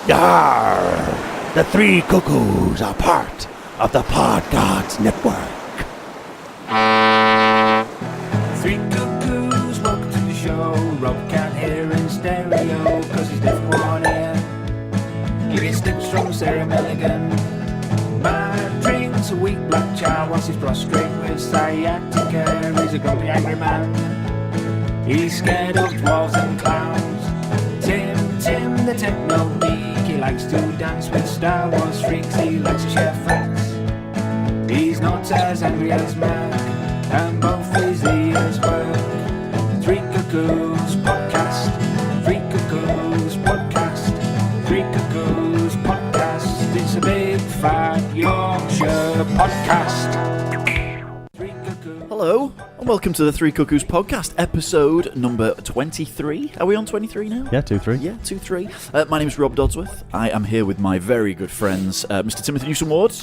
Yarr! The Three Cuckoos are part of the Pod Gods Network. Three cuckoos, welcome to the show. Rob can't hear in stereo, cause he's deaf in one ear. He gets tips from Sarah Milligan. Man drinks a weak black chow whilst he's prostrate with sciatica. He's a grumpy angry man. He's scared of dwarves and clowns. Tim the techno geek. He likes to dance with Star Wars freaks. He likes to share facts. He's not as angry as Mac, and both his ears work. Three Cuckoos Podcast. Three Cuckoos Podcast. Three Cuckoos Podcast. It's a big fat Yorkshire podcast. Three Cuckoos. Hello, and welcome to the Three Cuckoos Podcast, episode number 23. Are we on 23 now? Yeah, 2-3. Yeah, 2-3. My name is Rob Dodsworth. I am here with my very good friends, Mr. Timothy Newsom-Ward.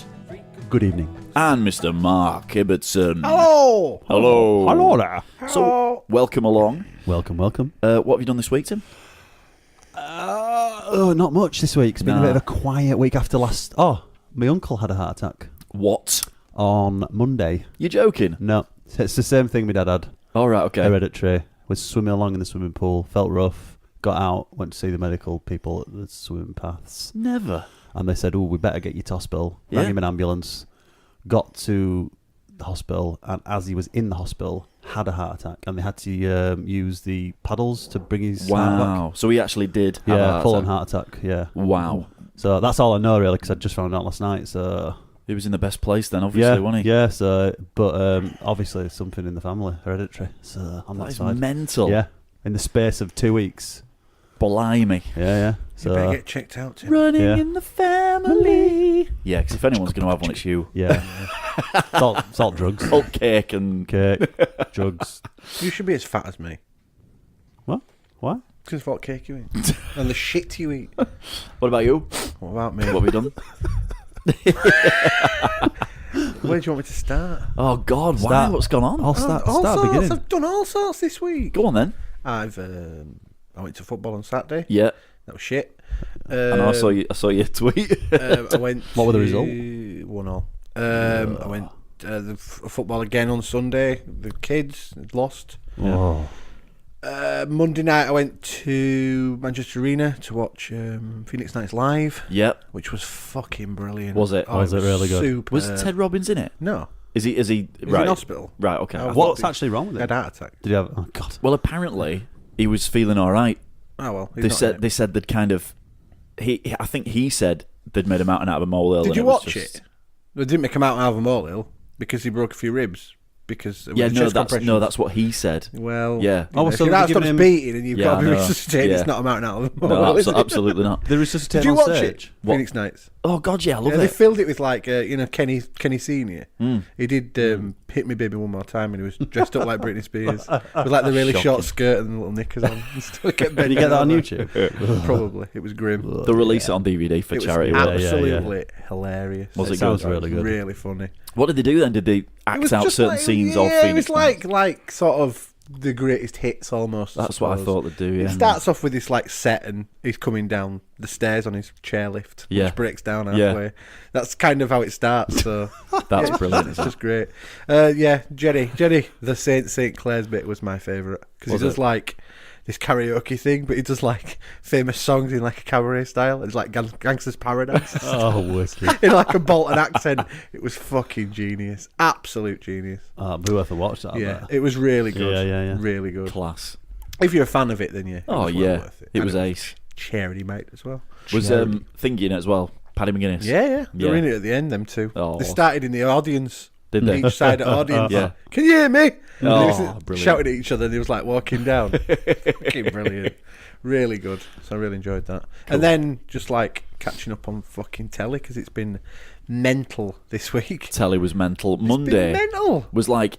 Good evening. And Mr. Mark Ibbotson. Hello! Hello. Hello there. So, welcome along. Welcome. What have you done this week, Tim? Not much this week. It's been a bit of a quiet week after last... Oh, my uncle had a heart attack What? on Monday. You're joking? No, it's the same thing my dad had. All right, okay. Hereditary. Was swimming along in the swimming pool, felt rough, got out, went to see the medical people at the swimming paths. Never. And they said, we better get you to hospital. Yeah. Rang him an ambulance, got to the hospital, and as he was in the hospital, had a heart attack. And they had to use the paddles to bring his heart Wow. So he actually did have a back. Yeah, heart full-on attack. heart attack, yeah. Wow. So that's all I know, really, because I just found out last night, so... He was in the best place then, obviously, wasn't he? Yeah, so... But obviously there's something in the family, hereditary, so on That that is side. mental. Yeah, in the space of 2 weeks. Blimey. Yeah. You So, better get checked out, Tim. Running Yeah. in the family. Yeah, because if anyone's going to have one, it's you. yeah. salt drugs. Salt cake and... Cake, drugs. You should be as fat as me. What? Why? Because of what cake you eat. And the shit you eat. What about you? What about me? What have you done? Where do you want me to start? Oh, God, why? Start. What's gone on? I'll start all sorts. beginning. I've done all sorts this week. Go on, then. I went to football on Saturday. Yeah. That was shit. And I saw your tweet. I went. What were the result? 1-1. I went football again on Sunday. The kids had lost. Oh. Monday night I went to Manchester Arena to watch Phoenix Nights live, Yep. which was fucking brilliant. Was it? Was it really good? Superb. Was Ted Robbins in it? No. Is he? He was right. in hospital. Right, okay. Oh, What's He- actually wrong with He had it? a heart attack. Did you have... Oh, God. Well, apparently, he was feeling all right. Oh, well. he's They not said in it. they said they'd kind of... I think he said they'd made a mountain out of a molehill. Did and you was watch just- it? They didn't make him out of a molehill because he broke a few ribs. Because of Yeah, the no, chest that's compressions. what he said. Well, Yeah. you know, Oh, so if your they're heart giving stops him- beating and you've Yeah, got to be I know. resuscitated, Yeah. it's not a mountain out of a No, molehill, is it? absolutely not. They resuscitated Did you on watch stage. it? What? Phoenix Nights. Oh God, yeah, I love Yeah, they it. filled it with like Kenny Senior. He did Hit Me Baby One More Time, and he was dressed up like Britney Spears with like the really short skirt and the little knickers on. And still kept Did you get that on YouTube? Probably. It was grim. They'll release it on DVD for It was charity. absolutely hilarious. Was it sounds good? really good. Really funny. What did they do then? Did they act out certain scenes of Yeah, Phoenix it was Nights? like sort of the greatest hits almost. That's what I thought they'd do. It Yeah. starts off with this like set, and he's coming down the stairs on his chairlift, Yeah. which breaks down Yeah. halfway. That's kind of how it starts. So That's yeah, brilliant. It's just great. Yeah, Jenny, the St Clair's bit was my favourite because he Was does it? like this karaoke thing, but he does like famous songs in like a cabaret style. It's like Gangster's Paradise. Oh, wicked. In like a Bolton accent. It was fucking genius. Absolute genius. Be worth a watch, that. I Yeah, bet. it was really good. Yeah. Really good. Class. If you're a fan of it, then yeah. It Oh was well yeah, worth it. it And was ace. charity, mate, as well. Was Thingy in it as well? Paddy McGuinness. Yeah. They were Yeah. in it at the end, them two. Oh. They started in the audience. Did they? Each side of the audience. Yeah. Can you hear me? Oh, And they was brilliant. shouting at each other, and he was like walking down. Fucking brilliant. Really good. So I really enjoyed that. And then just like catching up on fucking telly because it's been mental this week. Telly was mental. It's been Monday mental. was like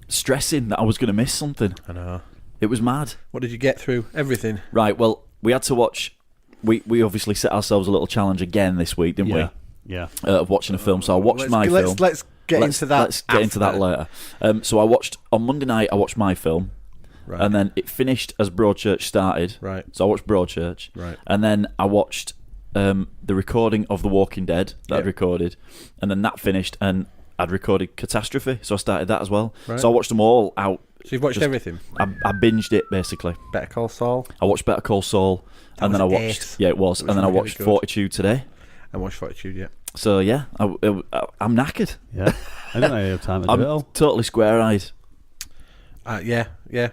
stressing that I was going to miss something. I know. It was mad. What did you get through? Everything. Right. Well, we had to watch. We obviously set ourselves a little challenge again this week, didn't Yeah. we? Yeah. Of watching a film. So I watched my film. Let's get into that. Let's get into that later. So I watched on Monday night. I watched my film. Right. and then it finished as Broadchurch started. Right. So I watched Broadchurch, Right. and then I watched the recording of The Walking Dead that I'd recorded, and then that finished, and I'd recorded Catastrophe, so I started that as well. Right. So I watched them all out. So you've watched Just- everything? I binged it basically. Better Call Saul? I watched Better Call Saul, That and then I was watched ace. yeah, it was, It was and then I really watched good. Fortitude today. I watched Fortitude, yeah. So yeah, I'm knackered. Yeah, I don't know if you have time to do it I'm all. totally square-eyed. Yeah.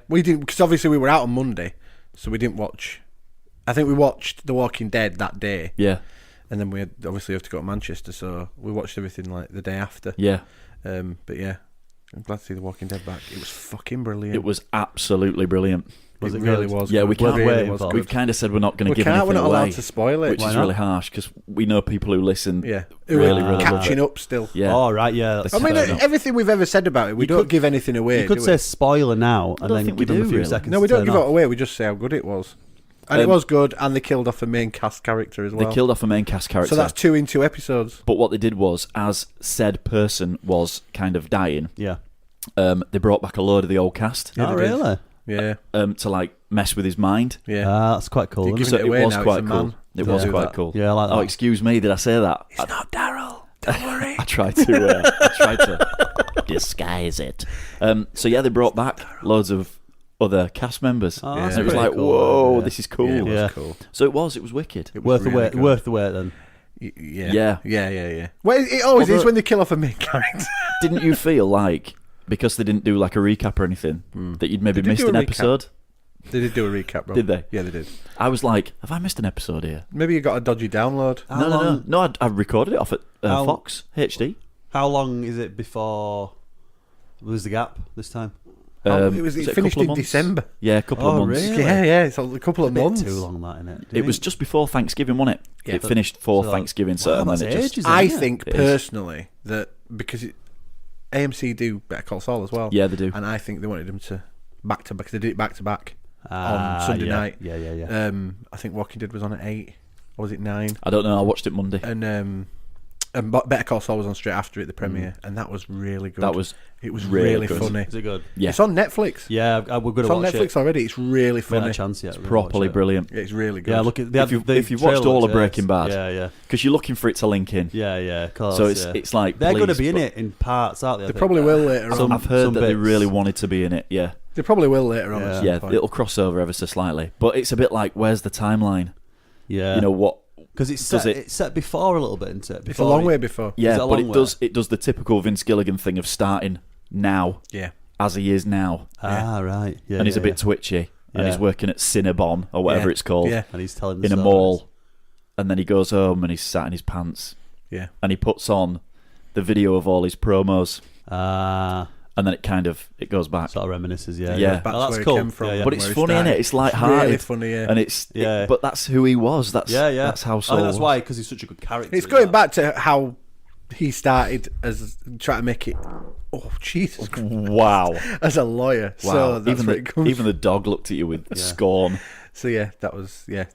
We did, because obviously we were out on Monday, so we didn't watch. I think we watched The Walking Dead that day, Yeah, and then we had, obviously have to go to Manchester, so we watched everything like the day after. yeah. But yeah, I'm glad to see The Walking Dead back. It was fucking brilliant. It was absolutely brilliant. Was it really good? was. Yeah, good. we can't It really wait was for- good. We've kind of said we're not going to We give can't. anything We're not away, allowed to spoil it. which Why is not? really harsh because we know people who listen. Yeah, really, We're really love catching it. up still. Yeah. Oh, right, yeah. That's I mean, fair enough. everything we've ever said about it, we You don't could- give anything away. You could do say we? spoiler now and don't then think give we them a do, few really. seconds. No, we to don't turn give off. it away. We just say how good it was, and it was good. And they killed off a main cast character as They well. killed off a main cast character. So that's 2 in 2 episodes. But what they did was, as said person was kind of dying, Yeah. they brought back a load of the old cast Oh, they did. really? Yeah, to like mess with his mind. yeah. That's quite cool. You're Isn't giving it? So it it away was now, quite it's a cool. man. It Don't was do quite that. cool. Yeah, I like that. Oh, excuse me, did I say that? It's not Daryl. Don't worry. I tried to disguise it. So yeah, they brought back loads of other cast members. Oh, Yeah. that's And it was pretty like, cool, whoa, yeah. this is cool. Yeah, it was Yeah. cool. So it was wicked. It was Worth the really wait. good. Worth the wait then. Yeah. Well, it always is Although- when they kill off a main character. Didn't you feel like, because they didn't do like a recap or anything, that you'd maybe They did missed do an a recap. episode? They did do a recap, bro. Did they? Yeah, they did. I was like, have I missed an episode here? Maybe you got a dodgy download. How long- No, I recorded it off at How- Fox HD. How long is it before? Was the gap this time? It was it a finished couple of in months? December. Yeah, a couple of Oh, months. really? Yeah, it's a couple of Bit months. too long, that innit? It was just before Thanksgiving, wasn't it? Yeah, It but- finished for so- Thanksgiving, so Wow, and that's then it just ages, I isn't it? think It is. personally that because AMC do Better Call Saul as well. Yeah, they do. And I think they wanted them to back to back. They did it back to back on Sunday yeah. night. Yeah. I think Walking Dead was on at 8, or was it 9? I don't know. I watched it Monday. And Better Call Saul was on straight after it, the premiere, and that was really good. That was it was really really good. funny. Is it good? Yeah, It's on Netflix. Yeah, we're going It's to on watch Netflix it. already. It's really We haven't funny. had a chance yet. properly brilliant. Yeah, it's really good. Yeah, look at If you've watched all of Breaking Bad, Yeah. because you're looking for it to link in. Yeah, of course. So it's yeah. it's like They're going to please, be in but it in parts, aren't they? I They think? probably will later on. I've heard some that they bits. really wanted to be in it. Yeah, They probably will later on. Yeah. At some yeah. point. It'll cross over ever so slightly, but it's a bit like, where's the timeline? Yeah. You know what? because it's does set, it- it's set before a little bit, isn't it? It's a long way before. Yeah, Is it a but long it way? does the typical Vince Gilligan thing of starting now Yeah. as he is now, Ah, right. Yeah, and he's a yeah, bit twitchy, and Yeah. he's working at Cinnabon or whatever Yeah. it's called. Yeah. and he's telling the In a stories. mall, and then he goes home and he's sat in his pants, Yeah. and he puts on the video of all his promos, Ah, and then it goes back. sort of reminisces. Yeah, Yeah. Back Oh, to that's where it cool. came from. Yeah, yeah. But it's where he funny, started. innit? It's like It's really hearted, funny, yeah. and it's Yeah. but that's who he was. That's yeah. That's how I Saul. think that's was. why, because he's such a good character. It's in going that. back to how he started as trying to make it. Oh Jesus! Christ, Wow, as a lawyer. wow. So that's even where it comes. even the dog looked at you with scorn. So yeah,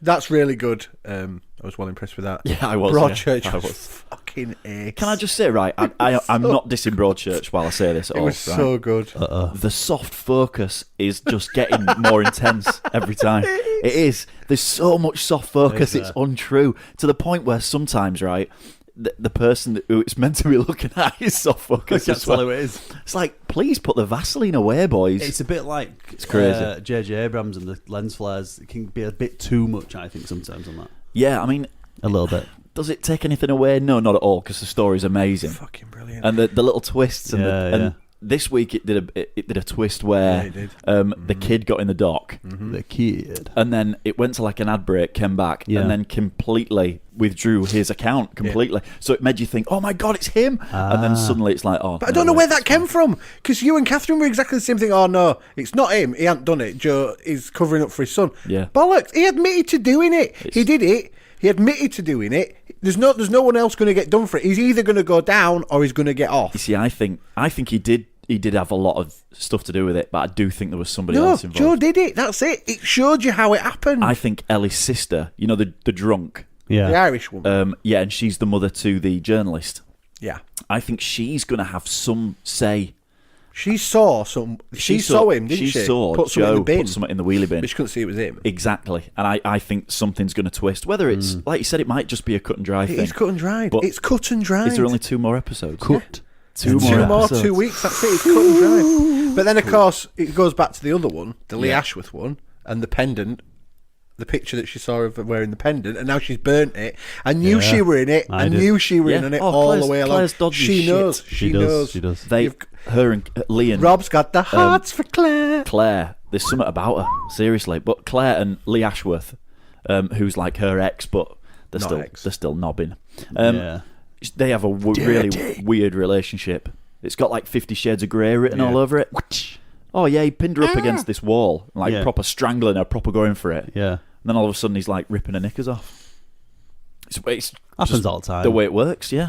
that's really good. I was well impressed with that. Yeah, I was. Broadchurch yeah, I was was. fucking ace. Can I just say, right? I'm not dissing Broadchurch while I say this at It all. was right? so good. The soft focus is just getting more intense every time. It is. There's so much soft focus. Is It's there? untrue to the point where sometimes, right, the person who it's meant to be looking at is soft focus. That's as well. all it is. It's like, please put the Vaseline away, boys. It's a bit like It's crazy. J.J. Abrams and the lens flares. It can be a bit too much, I think, sometimes on that. Yeah, I mean, A little bit. does it take anything away? No, not at all, because the story's amazing. Fucking brilliant. And the little twists and, Yeah, and yeah. this week it did a twist Yeah, where it did. the kid got in the dock. The kid. And then it went to like an ad break, came back, Yeah. and then completely withdrew his account completely. So it made you think, oh my God, it's him. And then suddenly it's like, oh. But I don't know where that came from, because you and Catherine were exactly the same thing. Oh no, it's not him. He hadn't done it. Joe is covering up for his son. Yeah. Bollocks. He admitted to doing it. He did it. He admitted to doing it. There's no one else going to get done for it. He's either going to go down or he's going to get You off. see, I think he did have a lot of stuff to do with it, but I do think there was somebody No, else involved. Joe did it. That's it. It showed you how it happened. I think Ellie's sister, you know, the drunk, Yeah. the Irish woman. yeah, and she's the mother to the journalist. Yeah. I think she's going to have some say. She saw some. She saw him, didn't she? She saw put something in Joe the bin, put something in the wheelie bin. but she couldn't see it was him. Exactly, and I think something's going to twist. Whether it's like you said, it might just be a cut and dry thing. It's cut and dried. But It's cut and dried. Is there only 2 more episodes? Cut. Two Two more, episodes. 2 weeks. That's it. It's cut and dried. But then, of course, it goes back to the other one, the Lee Ashworth one, and the pendant. The picture that she saw of her wearing the pendant, and now she's burnt it. I knew she were in it. I knew she were in it all the way along. She knows. She knows. She does. Her and Lee and Rob's got the hearts for Claire. Claire. There's something about her, seriously. But Claire and Lee Ashworth, who's like her ex, but they're still knobbing. They have a really weird relationship. It's got like 50 Shades of Grey written all over it. Oh yeah, he pinned her up against this wall, like proper strangling her, proper going for it. Yeah. And then all of a sudden he's like ripping her knickers off. It's happens all the time. The way it works, yeah.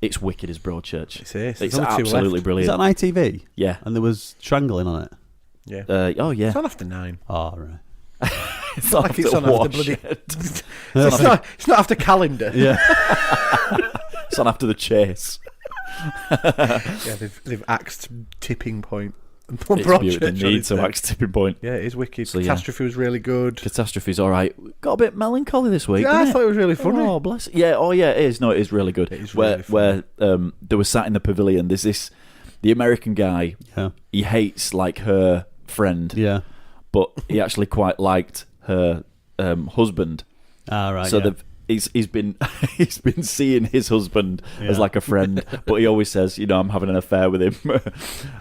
It's wicked as Broadchurch. It's absolutely brilliant. Is that on ITV? Yeah. And there was strangling on it. Yeah. Oh yeah. It's on after 9. Oh right. It's not like it's on after bloody. It's not after calendar. Yeah. It's on after The Chase. Yeah, they've axed Tipping Point. It's beautiful. They need to axe Tipping Point. Yeah, it is wicked. So, Catastrophe was really good. Catastrophe's all right. Got a bit melancholy this week. Yeah, I thought it was really funny. Oh bless. Yeah. Oh yeah. It is. No, it is really good. It is really funny. Where they were sat in the pavilion. There's the American guy. Yeah. He hates like her friend. Yeah. But he actually quite liked her husband. Ah right. So he's been seeing his husband as like a friend, but he always says, I'm having an affair with him,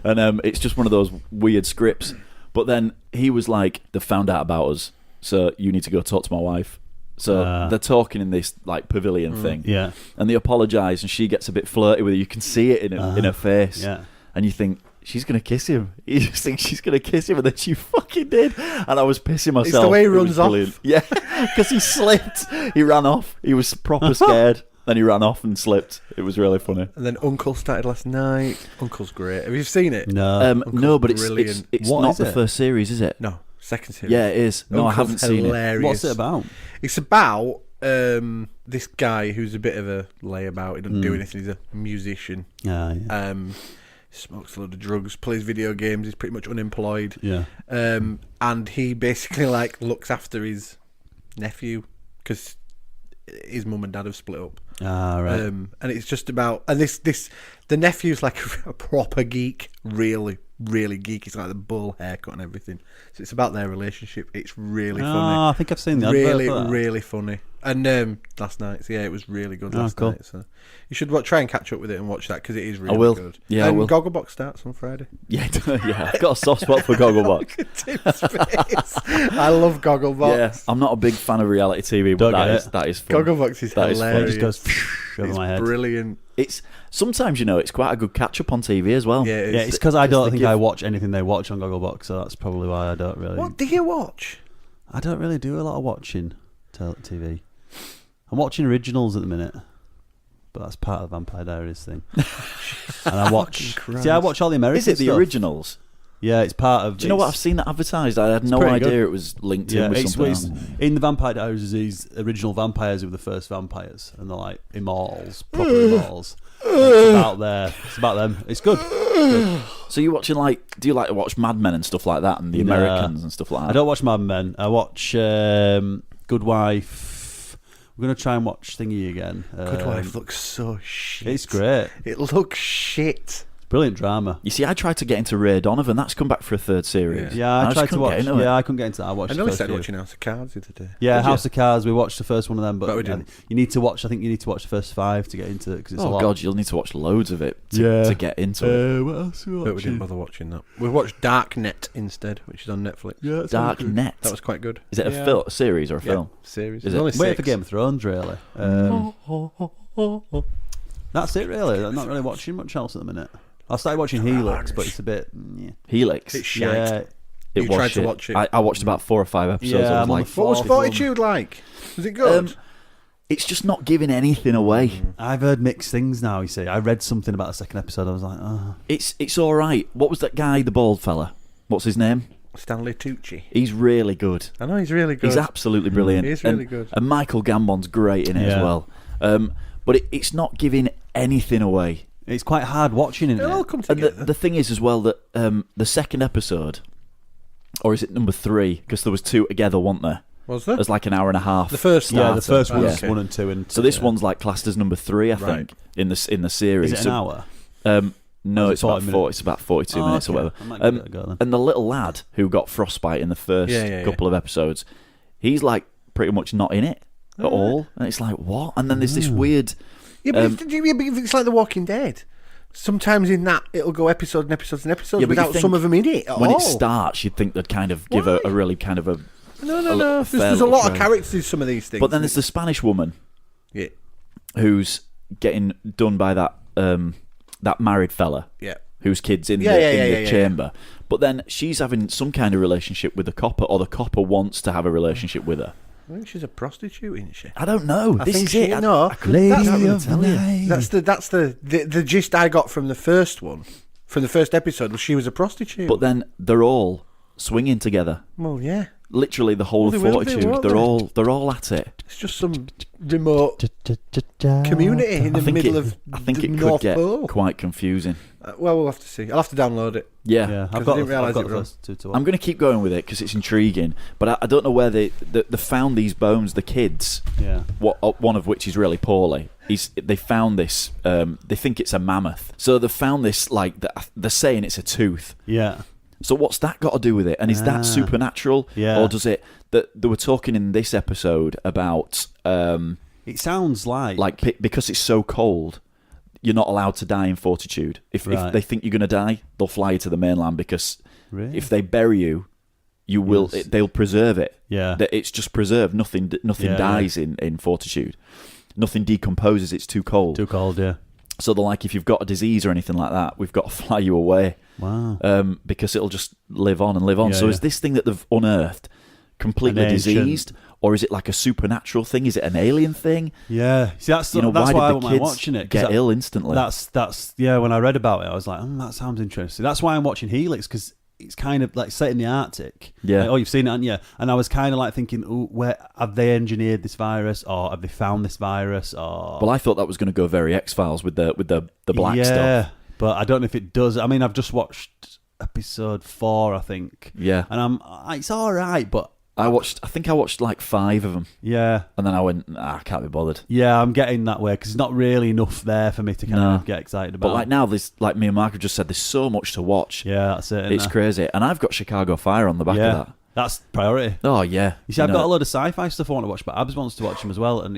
and it's just one of those weird scripts. But then he was like, "They found out about us, so you need to go talk to my wife." So they're talking in this like pavilion thing, and they apologise, and she gets a bit flirty with it. You can see it in her face, and you think, she's going to kiss him. You just think she's going to kiss him, and then she fucking did. And I was pissing myself. It's the way he runs off. Yeah, because he slipped. He ran off. He was proper scared. Then he ran off and slipped. It was really funny. And then Uncle started last night. Uncle's great. Have you seen it? No. No, but it's not the first series, is it? No, second series. Yeah, it is. No, I haven't seen it. What's it about? It's about this guy who's a bit of a layabout. He doesn't do anything. He's a musician. Smokes a lot of drugs, plays video games. He's pretty much unemployed. Yeah. And he basically like looks after his nephew because his mum and dad have split up. Ah, right. And it's just about the nephew's like a proper geek, really geeky. It's like the bull haircut and everything. So it's about their relationship. It's really funny. I think I've seen the really, advert for that. really funny. And last night, so yeah, it was really good last night. So you should try and catch up with it and watch that because it is really good. Yeah, and I will. Gogglebox starts on Friday. Yeah, I've got a soft spot for Gogglebox. I love Gogglebox. Yeah, I'm not a big fan of reality TV, but that is fun. Gogglebox is hilarious. It just goes over my head. Brilliant. It's sometimes it's quite a good catch up on TV as well. Yeah, it's because I don't think I watch anything they watch on Gogglebox, so that's probably why I don't really. What do you watch? I don't really do a lot of watching TV. I'm watching originals at the minute, but that's part of the Vampire Diaries thing. And I watch. See, I watch all the American stuff. Is it the originals? Yeah, it's part of. Do you know what? I've seen that advertised. I had no idea it was linked in with something else. In the Vampire Diaries, is these original vampires who were the first vampires, and they're like immortals, proper immortals. It's about them. It's good. So you're watching do you like to watch Mad Men and stuff like that, and the Americans and stuff like that? I don't watch Mad Men. I watch Good Wife. We're going to try and watch Thingy again. Good Wife looks so shit. It's great. It looks shit. Brilliant drama. You see, I tried to get into Ray Donovan. That's come back for a third series. Yeah, I tried to watch. I couldn't get into that. I watched. I nearly started watching House of Cards the other day. Yeah, House of Cards. We watched the first one of them, but we didn't. You need to watch. I think you need to watch the first 5 to get into it because it's a lot. God, you'll need to watch loads of it to get into it. What else we watching? But we didn't bother watching that. We watched Darknet instead, which is on Netflix. Yeah, Darknet. That was quite good. Is it a series or a film? Series. Is it? Only Wait for Game of Thrones, really. That's it, really. I'm not really watching much else at the minute. I started watching Helix, but it's a bit. Helix? It's shite. You tried to watch it. I watched about 4 or 5 episodes. Yeah, I was like, what was Fortitude like? Was it good? It's just not giving anything away. I've heard mixed things now, you see. I read something about the second episode. I was like, oh. It's all right. What was that guy, the bald fella? What's his name? Stanley Tucci. He's really good. I know, he's really good. He's absolutely brilliant. He's really good. And Michael Gambon's great in it as well. But it's not giving anything away. It's quite hard watching, isn't They all it? come And together. the thing is as well that the second episode, or is it number 3? Because there was 2 together, weren't there? Was there? It was like an hour and a half. The first Yeah, the starter. first one's Okay. 1 and 2. And So this one's like classed as number 3, I Right. think, in the series. Is it So, an hour? No, Or is it it's about 40 minutes? 40. It's about 42 minutes or okay. whatever. I might give it a go then. And the little lad who got frostbite in the first couple of episodes, he's like pretty much not in it at all. And it's like, what? And then there's this weird. Yeah, but it's like The Walking Dead. Sometimes in that, it'll go episodes and episodes and episodes Yeah, but you without think some of them in it at when all. it starts, you'd think they'd kind of give a really kind of a. No. fair There's a little lot of trade. characters in some of these things. But then there's the Spanish woman Yeah. who's getting done by that that married fella. Yeah. Whose kid's in Yeah, the yeah. chamber. But then she's having some kind of relationship with the copper, or the copper wants to have a relationship with her. I think she's a prostitute, isn't she? I don't know. I This think is she, it. no, I couldn't that's, tell you. that's the gist I got from the first one, from the first episode, was she was a prostitute. But then they're all swinging together. well, yeah, Literally the whole Well, of they will be, Fortitude. won't They're all at it. it's just some remote community in the middle of I think the it could North get Pole. quite confusing. Well, we'll have to see. I'll have to download it. Yeah. Yeah, 'Cause I've I got didn't realise I've got it the was first 2 to watch. I'm going to keep going with it because it's intriguing. But I don't know where they found these bones, the kids. Yeah. One of which is really poorly. They found this. They think it's a mammoth. So they found this. Like they're saying it's a tooth. Yeah. So what's that got to do with it? And is that supernatural? Yeah. Or does it? That they were talking in this episode about It sounds like because it's so cold, you're not allowed to die in Fortitude. If Right. they think you're going to die, they'll fly you to the mainland because Really? if they bury you, you will. Yes. They'll preserve it. Yeah. That it's just preserved. Nothing Yeah, dies in Fortitude. Nothing decomposes. It's too cold. Too cold, yeah. So they're like, if you've got a disease or anything like that, we've got to fly you away. Wow. Because it'll just live on and live on. Yeah, So is yeah. this thing that they've unearthed completely An ancient- diseased, or is it like a supernatural thing? Is it an alien thing? Yeah. See, that's You know, that's why why I did don't the mind kids watching it. 'cause get ill instantly? That's yeah. When I read about it, I was like, that sounds interesting. That's why I'm watching Helix, because it's kind of like set in the Arctic. Yeah. Like, oh, you've seen it, haven't you? And I was kind of like thinking, oh, where have they engineered this virus, or have they found this virus, or Well, I thought that was going to go very X-Files with the black yeah, stuff. but I don't know if it does. I mean, I've just watched episode 4, I think. Yeah. And it's all right, but I think I watched like 5 of them, yeah. and then I went, I can't be bothered. Yeah, I'm getting that way because there's not really enough there for me to kind No. of get excited about. But like now, there's like me and Mark have just said, there's so much to watch. yeah, that's it. It's innit? crazy, and I've got Chicago Fire on the back yeah, of that. that's priority. Oh yeah. You see, I've know, got a load of sci-fi stuff I want to watch, but Abs wants to watch them as well, and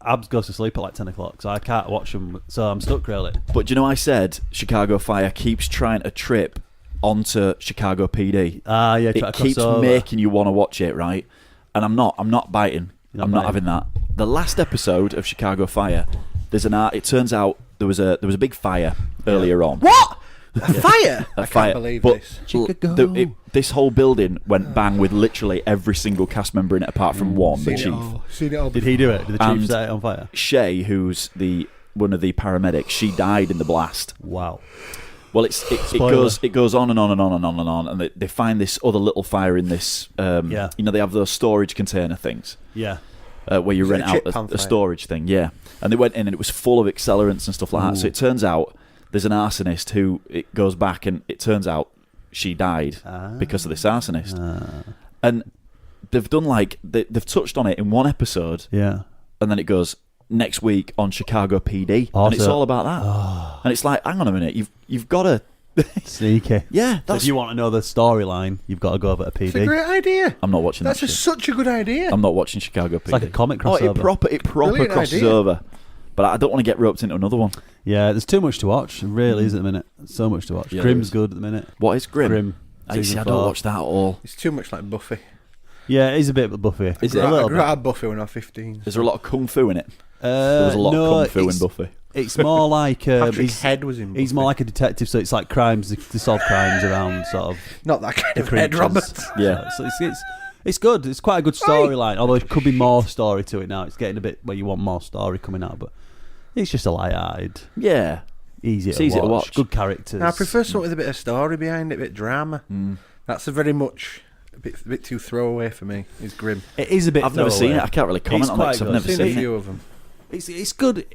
Abs goes to sleep at like 10 o'clock, so I can't watch them, so I'm stuck really. But do you know, I said Chicago Fire keeps trying to trip onto Chicago PD. Ah, yeah, try It to cross keeps over. making you want to watch it, right? And I'm not biting. You're not I'm not biting. having that. The last episode of Chicago Fire, there's an art. It turns out there was a big fire earlier on. What? A fire? A I fire. can't believe But this. Chicago. this whole building went bang with literally every single cast member in it apart from one, the Seen it chief. all. Seen it all Did he do it? Did the chief And- set it on fire? Shay, who's one of the paramedics, she died in the blast. Wow. Well, it Spoiler. goes on and on and on and on and on, and they find this other little fire in this. Yeah. You know, they have those storage container things Yeah. where you Is it rent a out chip pan a fire? storage thing. Yeah, and they went in and it was full of accelerants and stuff like that. So it turns out there's an arsonist who it goes back and it turns out she died because of this arsonist, and they've done they've touched on it in one episode, Yeah. and then it goes next week on Chicago PD, and it's Also- all about that. And it's like, hang on a minute, you've got to, Sneaky. yeah, So that's. if you want to know the storyline, you've got to go over to It's a PD. great idea. I'm not watching That's that. just Shit. such a good idea. I'm not watching Chicago PD. It's like a comic Oh, crossover. it proper Brilliant crosses idea. over. But I don't want to get roped into another one. Yeah, there's too much to watch. It really is at the minute. So much to watch. Yeah, Grimm's there is. good at the minute. What is Grim? Grim. I see. season I don't 4. watch that at all. It's too much like Buffy. Yeah, it is a bit Buffy. Is a it? I little grew bit? out of Buffy when I was 15. Is there a lot of kung fu in it? There was a lot no, of kung fu in it's- Buffy. It's more like Patrick's head was in Buffy. he's more like a detective, so it's like crimes. They solve crimes around sort of Not that kind the of head, creatures. Robert. Yeah. So it's good. It's quite a good storyline. Although there could be more story to it now. It's getting a bit where you want more story coming out, but it's just a light-eyed, Yeah. easy, It's to, easy watch. to watch. Good characters. I prefer something with a bit of story behind it, a bit of drama. That's a very much a bit too throwaway for me. It's Grim. It is a bit. I've never seen throwaway. it. I can't really comment It's on it quite because I've good. never I've seen seen a it. few of them. It's good.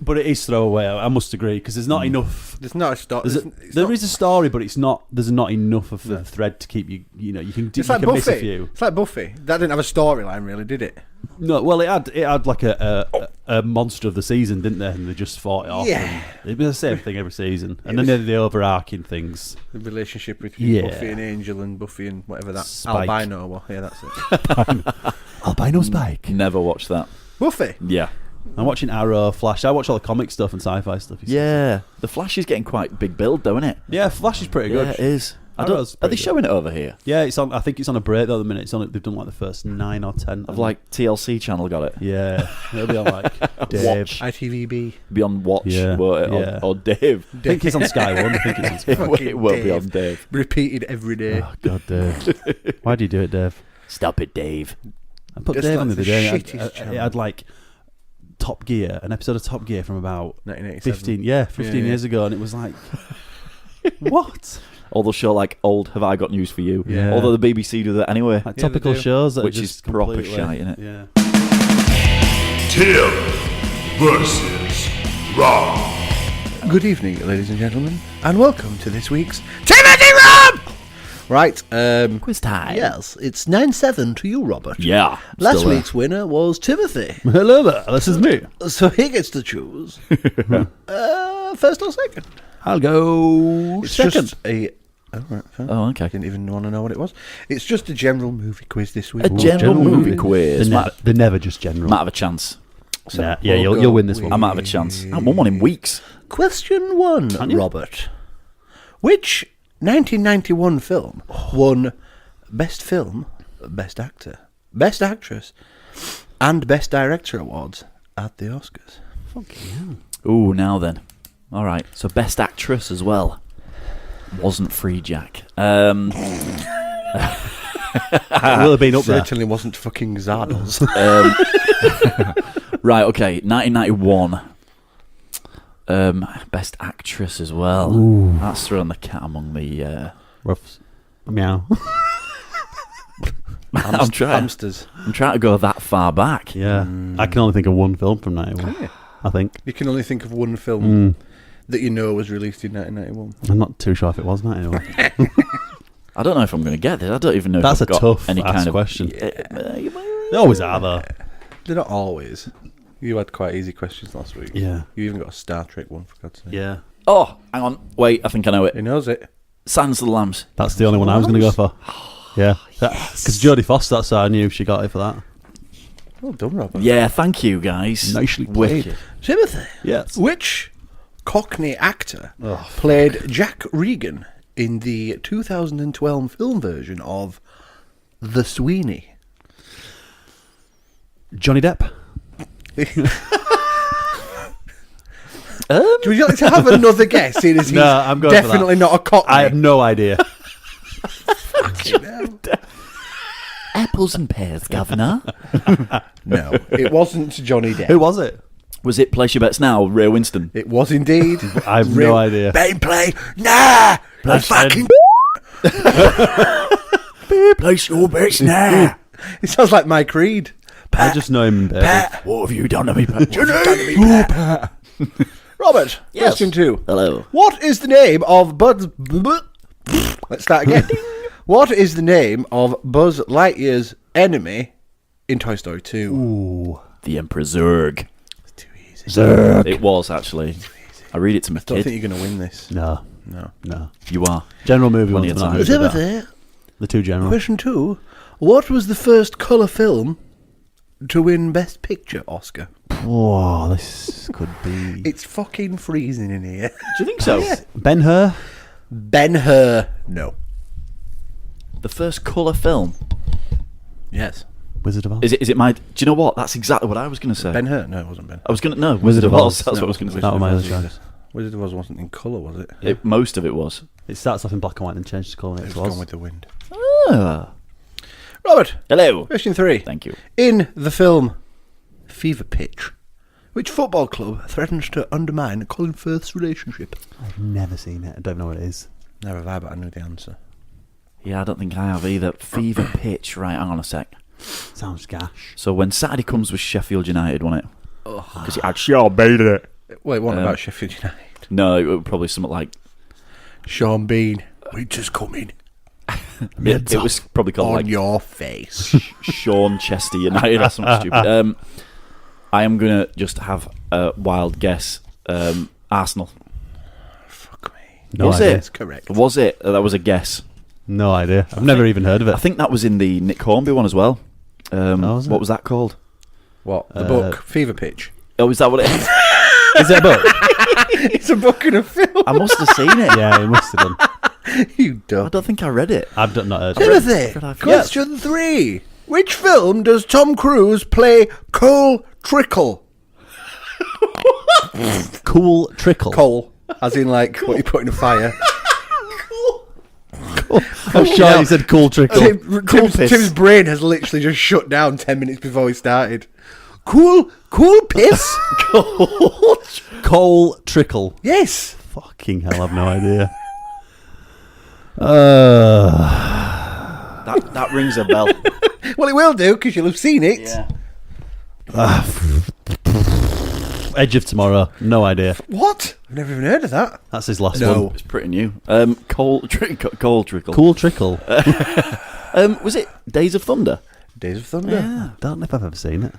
But it is throwaway. I must agree because there's not enough. There's not a story. There is a story, but it's not. There's not enough of a thread to keep you. You know, you can. It's you like can miss a Buffy. few. It's like Buffy. That didn't have a storyline, really, did it? No, well, it had like a monster of the season, didn't they? And they just fought it off. Yeah. And it was the same thing every season, and then the overarching things. The relationship between Yeah. Buffy and Angel and Buffy and whatever that Spike. albino. Well, yeah, that's it. Albino Spike. Never watched that. Buffy. Yeah. I'm watching Arrow, Flash. I watch all the comic stuff and sci-fi stuff. Yeah. The Flash is getting quite big build, though, isn't it? Yeah, Flash is pretty good. Yeah, it is. Arrow's Are pretty they good. showing it over here? Yeah, it's on. I think it's on a break though. At the minute, they've done like the first 9 or 10 Of like TLC channel got it? Yeah, it'll be on like Dave. Watch. ITVB. Be on Watch, Yeah, won't it? yeah. Or Dave. I think it's on Sky One. I think it's on Sky. It will be Dave. on Dave. Repeated every day. Oh God, Dave! Why do you do it, Dave? Stop it, Dave. I put Just Dave like on the the other day. shittest channel. It had like Top Gear, an episode of Top Gear from about 1987. 15 years ago, and it was like, what? Or they'll show like old Have I Got News for You? Yeah. Although the BBC do that anyway. Like Yeah, topical they do. shows that Which are is just proper completely- shite, innit? Yeah. Tim versus Rob. Good evening, ladies and gentlemen, and welcome to this week's Timothy Rob! Right, Quiz time. yes, it's 9-7 to you, Robert. Yeah. Last still there. week's winner was Timothy, Hello there, this is me. so he gets to choose first or second. I'll go It's second. just a... Oh, right, fine. Oh, okay. Didn't even want to know what it was. It's just a general movie quiz this week. A general movie quiz. They're never just general. Might have a chance. So yeah, we'll you'll go win this one. I might have a chance. I won one in weeks. Question 1, you? Robert. Which 1991 film won Best Film, Best Actor, Best Actress, and Best Director awards at the Oscars? Fucking Ooh, now then. All right. So best actress as well. Wasn't Free Jack. hell. It will have been up there. Certainly wasn't fucking Zardos. Right. Okay. 1991. Best actress as well. Ooh. That's throwing the cat among the. Roughs. Meow. I'm trying. Hamsters. I'm trying to go that far back. Yeah. I can only think of one film from 91. I think. You can only think of one film that you know was released in 1991. I'm not too sure if it was 91. I don't know if I'm going to get this. I don't even know That's if I've a got tough any ass kind of question. Yeah, They always are, though. They're not always. You had quite easy questions last week. Yeah. You even got a Star Trek one, for God's sake. Yeah. Oh, hang on. Wait, I think I know He it. knows it. Silence of the Lambs. That's the only one I was going to go for. Yeah. Because Jodie Foster, that's how I knew she got it for that. Well done, Robert. Yeah, thank you, guys. Nicely played. Wicked. Timothy. Yes. Which Cockney actor played Jack Regan in the 2012 film version of The Sweeney? Johnny Depp. Would you like to have another guess? Seeing as he's No, I'm going for that. definitely not a Cockney. I have no idea. Apples and pears, Governor. No, it wasn't Johnny Depp. Who was it? Was it Place Your Bets Now, Ray Winston? It was indeed. I have no idea. Ben play. Nah! I fucking. Place Your Bets Now. It sounds like Mike Reed. I just know him. Pat. What have you done to me, Pat? Robert, Yes. question 2. Hello. What is the name of Buzz... Let's start again. What is the name of Buzz Lightyear's enemy in Toy Story 2? Ooh. The Emperor Zurg. Too easy. Zerg. It was, actually. I read it to my Don't kid. think you're going to win this. No. No. No. You are. General movie Plenty ones. of for time. now. Timothy, The two general. question 2. What was the first colour film to win Best Picture Oscar? Oh, this could be. It's fucking freezing in here. Do you think so? Ben-Hur. Ben-Hur. No. The first colour film. Yes. Wizard of Oz. Is it my... Do you know what? That's exactly what I was going to say. Ben-Hur? No, it wasn't Ben. I was going to... No, Wizard of Oz. That's what I was going to say. That was my other Wizard of choice. Oz. Wizard of Oz wasn't in colour, was it? Most of it was. It starts off in black and white and changes to colour. It was It was. Gone with the Wind. Ah. Robert, Hello. question 3. Thank you. In the film Fever Pitch, which football club threatens to undermine Colin Firth's relationship? I've never seen it. I don't know what it is. Never have I, but I knew the answer. Yeah, I don't think I have either. Fever Pitch. Right, hang on a sec. Sounds gash. So when Saturday Comes was Sheffield United, wasn't it? Because it had Shaw beat it. Well, it wasn't about Sheffield United. No, it was probably something like... Sean Bean, winter's coming. It was probably called on like... your face. Sean Chester United or something stupid. I am going to just have a wild guess. Arsenal. Fuck me. No was idea. it? That's correct. Was it? That was a guess. No idea. I've never even heard of I it. think that was in the Nick Hornby one as well. was it? What was that called? What? The book? Fever Pitch? Oh, is that what it is? Is it a book? It's a book and a film. I must have seen it. Yeah, it must have done. You I dumb. don't think I read it. I've not heard of it. Timothy, question 3. Which film does Tom Cruise play Cole Trickle? Cool Trickle. Coal, as in like what you put in a fire. I'm sure you said Cool Trickle. Tim's brain has literally just shut down 10 minutes before we started. Cool piss? Coal Trickle. Yes. Fucking hell, I've no idea. That rings a bell. Well, it will do, because you'll have seen it. Yeah. Edge of Tomorrow. No idea. What? I've never even heard of that. That's his last No. one. It's pretty new. Coal Trickle. Cool Trickle. Was it Days of Thunder? Days of Thunder. Yeah. Don't know if I've ever seen it.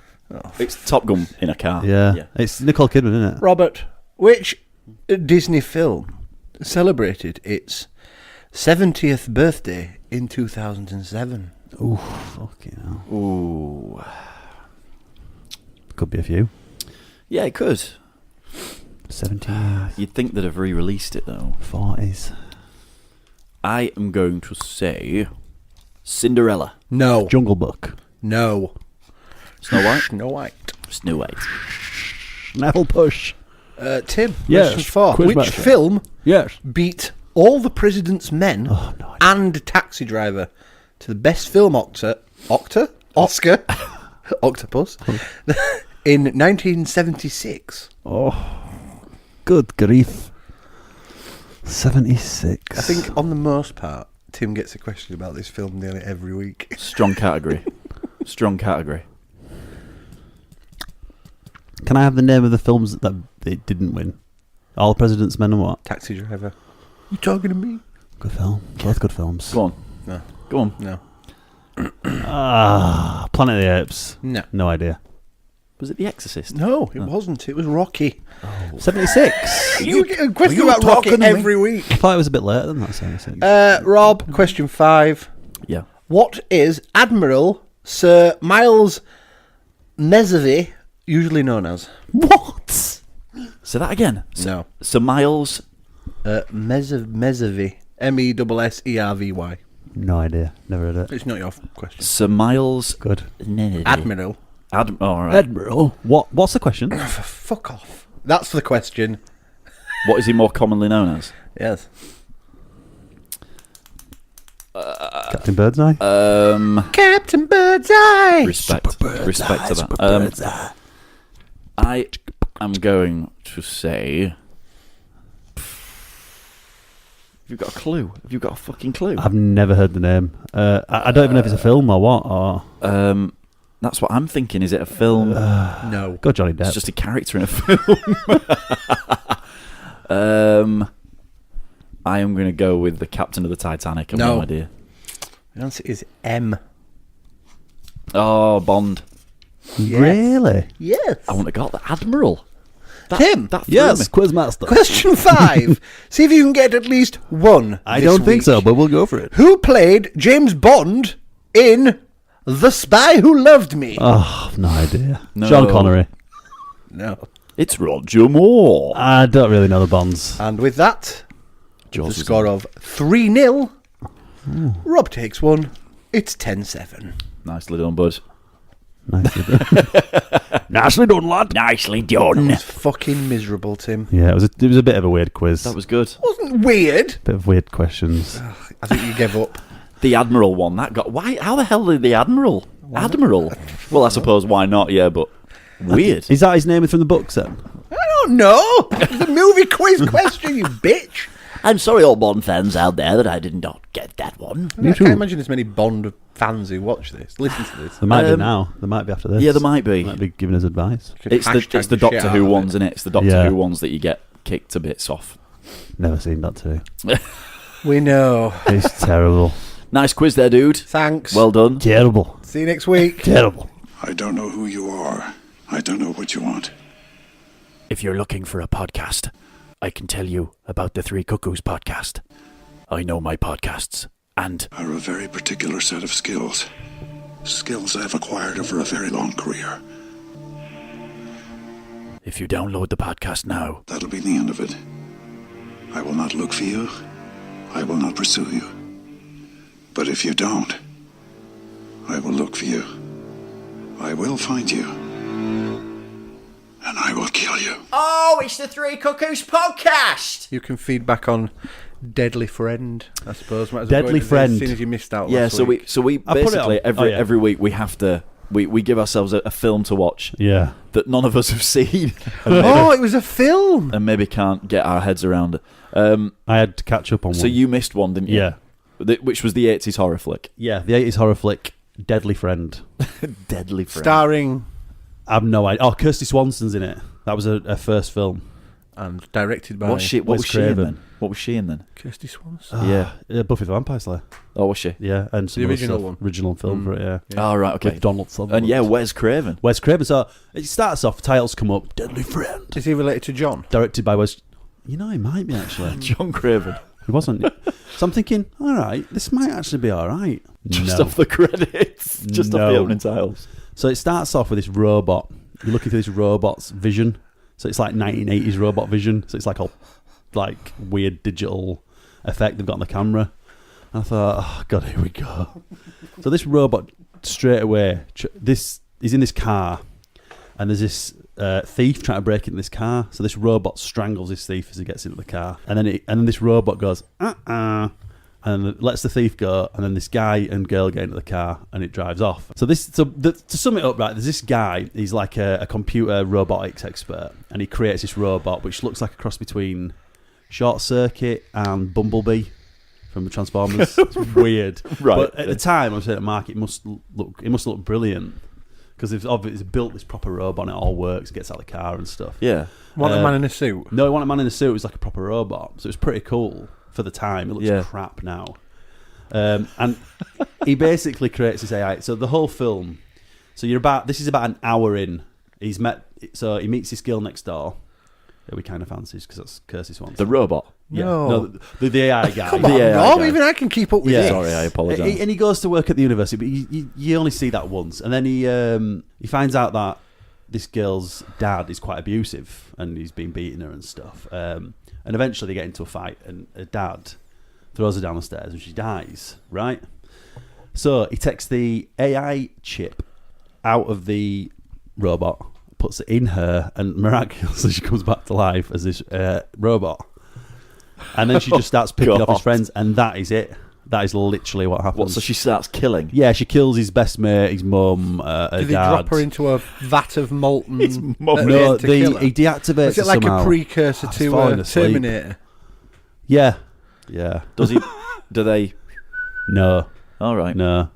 It's Top Gun in a car. Yeah. It's Nicole Kidman, isn't it? Robert, which Disney film celebrated its 70th birthday in 2007? Ooh, fucking hell. Ooh. Could be a few. Yeah, it could. 17, You'd think they'd have re-released it though. 40s. I am going to say Cinderella. No. Jungle Book. No. Snow White. Snow White. Snow White. Neville Push. Tim, Yes, question 4. quiz Which master. film Yes. beat All the President's Men and Taxi Driver to the best film Oscar Octopus in 1976? Oh, good grief. 76. I think on the most part, Tim gets a question about this film nearly every week. Strong category. Strong category. Can I have the name of the films that they didn't win? All the President's Men and what? Taxi Driver. You talking to me? Good film. Both good films. Go on. No. Go on. No. Planet of the Apes. No. No idea. Was it The Exorcist? No, it wasn't. It was Rocky. 76. You get a question you about Rocky talking to me? every week. I thought it was a bit later than that. 76. Rob, question 5. Yeah. What is Admiral Sir Miles Mesavy usually known as? What? Say that again. No. So Miles. Mesavy. Messervy. No idea. Never heard it. It's not your question. Sir Miles. Good. Admiral. All right. Admiral. What's the question? Fuck off. That's the question. What is he more commonly known as? Yes. Captain Birdseye? Captain Birdseye. Respect to that. I am going to say. Have you got a clue? Have you got a fucking clue? I've never heard the name. I don't even know if it's a film or what. Or That's what I'm thinking. Is it a film? No. go Johnny Depp. It's just a character in a film. I am going to go with the captain of the Titanic. I've no idea. The answer is M. Oh, Bond. Yes. Really? Yes. I wouldn't have got the Admiral. Tim. That threw Yes, me. Quizmaster. Question 5. See if you can get at least one. I this don't think week. so, but we'll go for it. Who played James Bond in The Spy Who Loved Me? Oh, no idea. No. Sean Connery. No. It's Roger Moore. I don't really know the Bonds. And with that, Jaws the was score of 3-0. Rob takes one. It's 10-7. Nicely done, bud. Nicely done. Nicely done, lad. Nicely done. It's fucking miserable, Tim. Yeah, it was a bit of a weird quiz. That was good. Wasn't weird. Bit of weird questions. I think you gave up. The Admiral one, that got... Why? How the hell did the Admiral? Admiral? Well, I suppose why not, yeah, but... Weird. Is that his name from the books then? I don't know. It's a movie quiz question, you bitch. I'm sorry, all Bond fans out there, that I did not get that one. I can't imagine there's many Bond fans who watch this, listen to this. There might be now. There might be after this. Yeah, there might be. They might be giving us advice. It's the Doctor Who ones, isn't it? It's the Doctor Who ones that you get kicked to bits off. Never seen Doctor Who. We know. It's terrible. Nice quiz there, dude. Thanks. Well done. Terrible. See you next week. Terrible. I don't know who you are. I don't know what you want. If you're looking for a podcast, I can tell you about the Three Cuckoos podcast. I know my podcasts, and Are a very particular set of skills. Skills I've acquired over a very long career. if you download the podcast now, That'll be the end of it. I will not look for you. I will not pursue you. But if you don't, I will look for you. I will find you. And I will kill you. Oh, it's the Three Cuckoos podcast. You can feedback on Deadly Friend, I suppose. Might as well Deadly go into this, Friend. seeing as you missed out yeah. last So week. we I put it basically on. every week we have to we give ourselves a film to watch Yeah. that none of us have seen Oh, it was a film. and maybe can't get our heads around it. I had to catch up on So one. you missed one, didn't you? Yeah. Which was the 80s horror flick. Yeah, the 80s horror flick, Deadly Friend. Deadly Friend. Starring I have no idea. Oh, Kirsty Swanson's in it. That was her first film. and directed by What Wes was she in Craven. then? What was she in then? Kirsty Swanson. Yeah. Buffy the Vampire Slayer. Oh, was she? Yeah, and some The other original stuff. one. Original film for it, yeah. Oh, right, okay. With Donald Sutherland. And yeah, Wes Craven. Wes Craven. So it starts off, titles come up, Deadly Friend. Is he related to John? Directed by Wes... You know, he might be, actually. John Craven. He wasn't. So I'm thinking, all right, this might actually be all right. Just No. off the credits. Just off the No. opening titles. So it starts off with this robot. You're looking through this robot's vision. So it's like 1980s robot vision. So it's like all like weird digital effect they've got on the camera. And I thought, oh god, here we go. So this robot straight away, he's in this car, and there's this thief trying to break into this car. So this robot strangles this thief as he gets into the car, and then this robot goes and lets the thief go, and then this guy and girl get into the car, and it drives off. So to sum it up, right, there's this guy, he's like a computer robotics expert, and he creates this robot which looks like a cross between Short Circuit and Bumblebee from the Transformers. It's weird. Right. But at the time, I was saying to Mark, it must look brilliant, because they've obviously built this proper robot, and it all works, gets out of the car and stuff. Yeah. Want a man in a suit? No, he wanted a man in a suit. It was like a proper robot, so it was pretty cool for the time. It looks Yeah. crap now. And he basically creates this AI. So the whole film, this is about an hour in. He meets this girl next door, who he kind of fancies, because that's Kirsty Swanson. The robot. Yeah. No. The AI guy. Come The on, AI Rob, guy. even I can keep up with Yeah. this. Sorry, I apologise. And he goes to work at the university, but you only see that once. And then he finds out that this girl's dad is quite abusive, and he's been beating her and stuff. And eventually they get into a fight, and her dad throws her down the stairs, and she dies, right? So he takes the AI chip out of the robot, puts it in her, and miraculously she comes back to life as this robot. And then she just starts picking off his God. friends, and that is it. That is literally what happens. What, so she starts killing? Yeah, she kills his best mate, his mum, her Did they dad. drop her into a vat of molten? His mum. at the No, end to kill her? he deactivates Was it her like somehow. a precursor I was to falling asleep. Terminator? Yeah. Yeah. Does he? Do they? No. All right. No.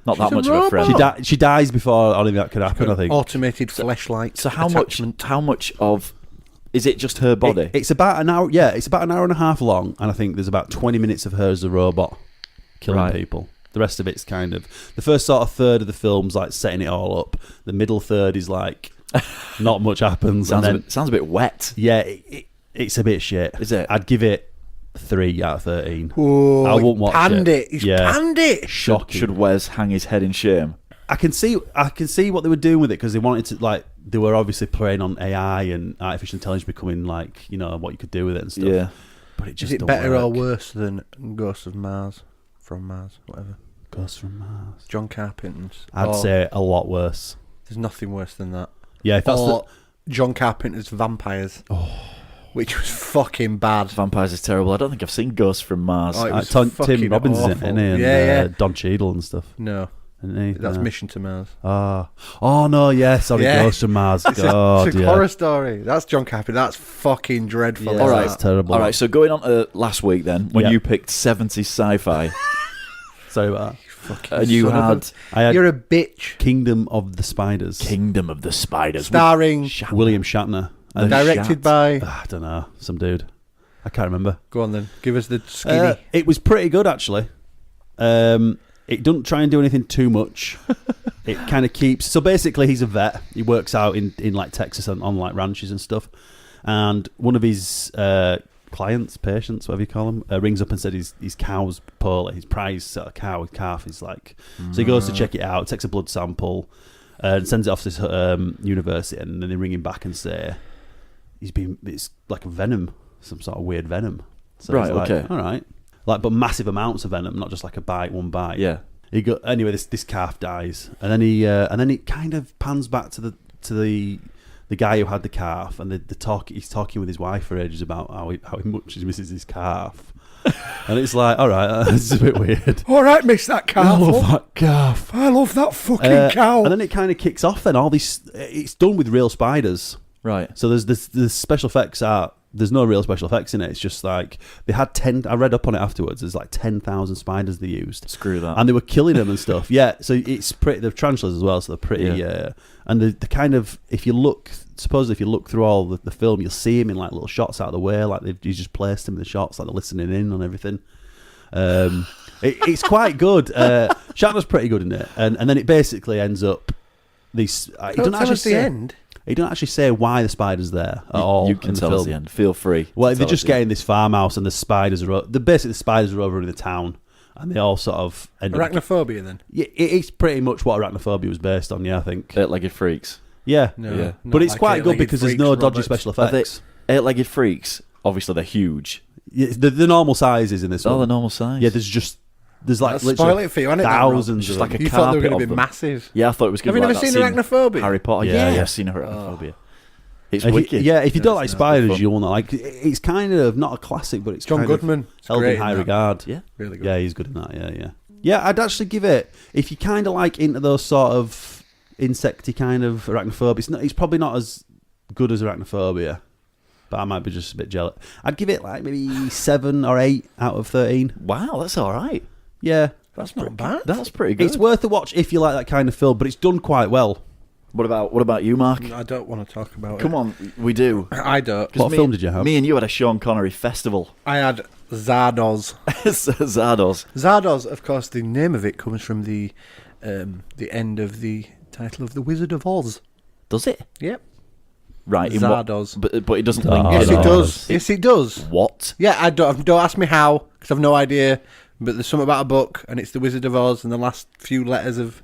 Not She's that a much of a robot. friend. She dies before any of that could happen, I think. Automated fleshlight. So how attachment. much of? Is it just her body? It's about an hour. Yeah, it's about an hour and a half long, and I think there's about 20 minutes of her as a robot killing Right. people. The rest of it's kind of the first sort of third of the film's like setting it all up. The middle third is like not much happens, and then sounds a bit wet. yeah, it's a bit shit. Is it? I'd give it 3 out of 13. Oh, I won't watch panned it. it. He's Yeah. panned it. Shocking. Should Wes hang his head in shame? I can see what they were doing with it, because they wanted to, like, they were obviously playing on AI and artificial intelligence becoming like, you know, what you could do with it and stuff. Yeah. But it just Is it don't better work. or worse than Ghosts of Mars? From Mars, whatever. Ghost from Mars. John Carpenter's. I'd Or- say a lot worse. There's nothing worse than that. Yeah, if that's Or John Carpenter's Vampires. Which was fucking bad. Vampires is terrible. I don't think I've seen Ghosts from Mars. Oh, it was Tim fucking Robbins is in it, awful. isn't he? And, Yeah, yeah. Don Cheadle and stuff. No. That's Mission to Mars. Oh no, yeah, sorry, Yeah. Ghost from Mars. It's God, a yeah. horror story. That's John Carpenter. That's fucking dreadful. Yeah, All right. that's terrible. All right, so going on to last week then, when Yeah. you picked 70s sci-fi, Sorry about that. and you son of had I had You're a bitch. Kingdom of the Spiders, Kingdom of the Spiders, Starring, William Shatner. And directed by. I don't know, some dude. I can't remember. Go on then. Give us the skinny. It was pretty good actually. It doesn't try and do anything too much. It kind of keeps. So basically, he's a vet. He works out in like Texas on like ranches and stuff. And one of his clients, patients, whatever you call them, rings up and said his cow's poorly. His prize cow, his calf is like. So he goes to check it out, takes a blood sample, and sends it off to this university. And then they ring him back and say it's like a venom, some sort of weird venom. So Right, he's like, okay. all right. Like, but massive amounts of venom, not just like one bite. Yeah. Anyway, this calf dies, and then and then it kind of pans back to the guy who had the calf, and he's talking with his wife for ages about how much he misses his calf, and it's like, all right, that's a bit weird. All right, miss that cow. I love that calf. I love that fucking cow. And then it kind of kicks off. Then all these, it's done with real spiders. Right. So the special effects there's no real special effects in it. It's just like they had 10. I read up on it afterwards. There's like 10,000 spiders they used. Screw that. And they were killing them and stuff. Yeah. So it's pretty. They're tarantulas as well. So they're pretty. And the kind of if you look through all the film, you'll see him in like little shots out of the way. Like he's just placed them in the shots, like they're listening in on everything. It's quite good. Shatner's pretty good in it, and then it basically ends up. These. He doesn't actually say the end. He don't actually say why the spider's there at all. You can in the tell film. us the end. Feel free. Well, to they're tell just us the getting this farmhouse, and the spiders are. Basically, the spiders are over in the town, and they all sort of end up. Arachnophobia, then. Yeah, it's pretty much what Arachnophobia was based on. Yeah, I think. Eight-legged freaks. Yeah, No, Yeah. not but it's like quite good Eight-Legged because there's Freaks, no dodgy Robert. special Are they effects. eight-legged freaks? Obviously, they're huge. Yeah, the normal sizes in this Oh, one. the normal size. Yeah, there's like That's literally spoil it for you, hasn't it, thousands. It's just of like a them. You thought they were carpet going to of be them. massive. Yeah, I thought it was going Have to you be never like seen that scene Arachnophobia? Harry Potter. Yeah, Yeah, yeah. I've seen Arachnophobia. It's If you- wicked. yeah, if you don't like It's spiders, fun. you will not like. It's kind of not a classic, but it's John kind Goodman. of It's held great in high that. regard. Yeah. Really good. Yeah, he's good in that. Yeah. Yeah, I'd actually give it, if you kind of like into those sort of insecty kind of Arachnophobia. It's probably not as good as Arachnophobia, but I might be just a bit jealous. I'd give it like maybe 7 or 8 out of 13. Wow, that's all right. Yeah, That's not bad. That's pretty good. it's worth a watch if you like that kind of film, but it's done quite well. What about you, Mark? I don't want to talk about Come on, we do. it. I don't. 'Cause What film did you have? Me and you had a Sean Connery festival. I had Zardoz. Zardos. Zardoz, of course, the name of it comes from the end of the title of The Wizard of Oz. Does it? Yep. Right. in what- Zardoz. But it doesn't link. Zardoz. Yes, it does. Yes, it does. What? Yeah, I don't ask me how, because I've no idea. But there's something about a book, and it's The Wizard of Oz, and the last few letters of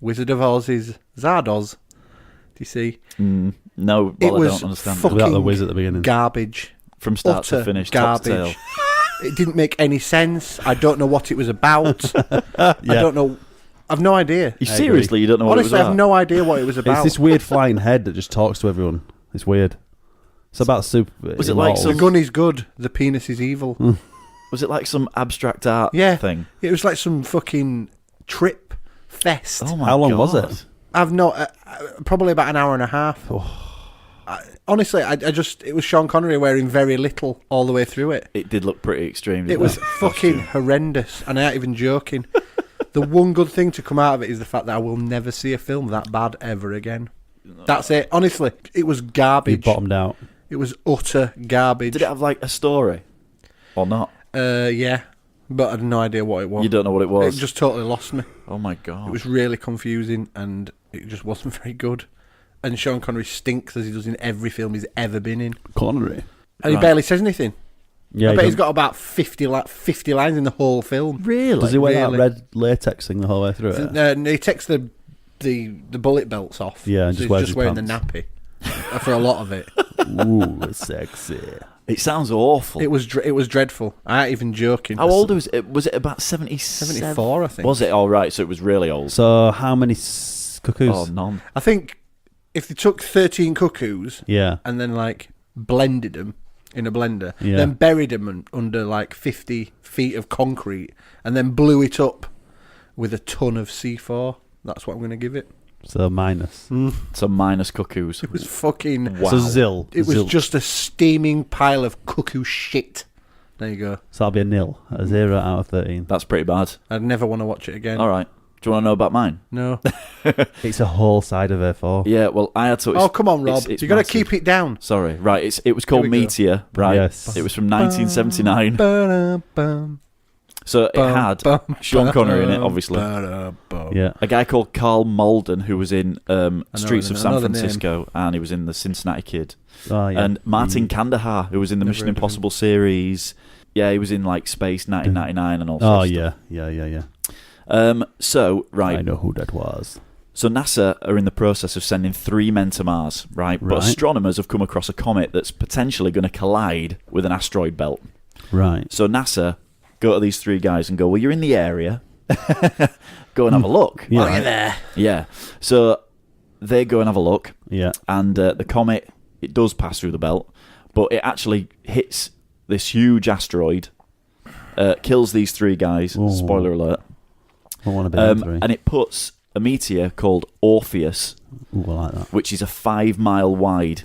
Wizard of Oz is Zardoz. Do you see? No, It well, I was don't understand. fucking Without the whiz at the beginning. garbage. From start Utter to finish, top to tail. garbage. It didn't make any sense. I don't know what it was about. I don't know. I've no idea. You seriously, you don't know what Honestly, it was I have no idea what it was about. It's this weird flying head that just talks to everyone. It's weird. It's about super. Was it like immortals. The gun is good. The penis is evil. Was it like some abstract art Yeah. thing? It was like some fucking trip fest. Oh my How long God. was it? I've not. Probably about an hour and a half. Honestly, I just. It was Sean Connery wearing very little all the way through it. It did look pretty extreme. It didn't was fucking horrendous, and I ain't even joking. The one good thing to come out of it is the fact that I will never see a film that bad ever again. That's it. Honestly, it was You garbage. bottomed out. It was utter garbage. Did it have like a story or not? Yeah, but I had no idea what it was. You don't know what it was. It just totally lost me. Oh my God. It was really confusing, and it just wasn't very good. And Sean Connery stinks as he does in every film he's ever been in. Connery. And he Right. barely says anything. Yeah, I bet he he's got about 50 lines in the whole film. really. does he wear really. that red latex thing the whole way through it? And he takes the bullet belts off. Yeah, and so just wears he's his just wearing pants. the nappy for a lot of it. Ooh, sexy. It sounds awful. It was dreadful. I ain't even joking. How old was it? Was it about 77? 74, I think. Was it? All right, so it was really old. So how many cuckoos? Oh, none. I think if they took 13 cuckoos Yeah. and then like blended them in a blender, Yeah. then buried them under like 50 feet of concrete, and then blew it up with a ton of C4. That's what I'm going to give it. So minus. So minus Cuckoos. It was fucking... Wow. So Zil. It was Zil. just a steaming pile of cuckoo shit. There you go. So that'll be a nil. A 0 out of 13. That's pretty bad. I'd never want to watch it again. All right. Do you want to know about mine? No. It's a whole side of A4. Yeah, well, I had to... Oh, come on, Rob. it's You got to massive. keep it down. Sorry, right. It was called Here we go. Meteor, right? Yes. It was from 1979. Ba-da-bum, So it had bum, Sean Connery in it, obviously. ba-da-bum. Yeah. A guy called Carl Malden, who was in Streets of I San know the name. Francisco, and he was in The Cincinnati Kid. Oh, yeah. And Martin Kandahar, who was in the Never Mission heard of him. Impossible series. Yeah, he was in like Space 1999 and all sorts Oh, of yeah. Yeah. stuff. So, right. I know who that was. So NASA are in the process of sending 3 men to Mars, right? But Right. astronomers have come across a comet that's potentially going to collide with an asteroid belt. Right. So NASA go to these 3 guys and go, well, you're in the area. Go and have a look. Yeah. While you're there. Yeah. So they go and have a look, Yeah. and the comet, it does pass through the belt, but it actually hits this huge asteroid, kills these 3 guys, Ooh. spoiler alert, I want to be in 3. and it puts a meteor called Orpheus, Ooh, I like that. which is a 5-mile wide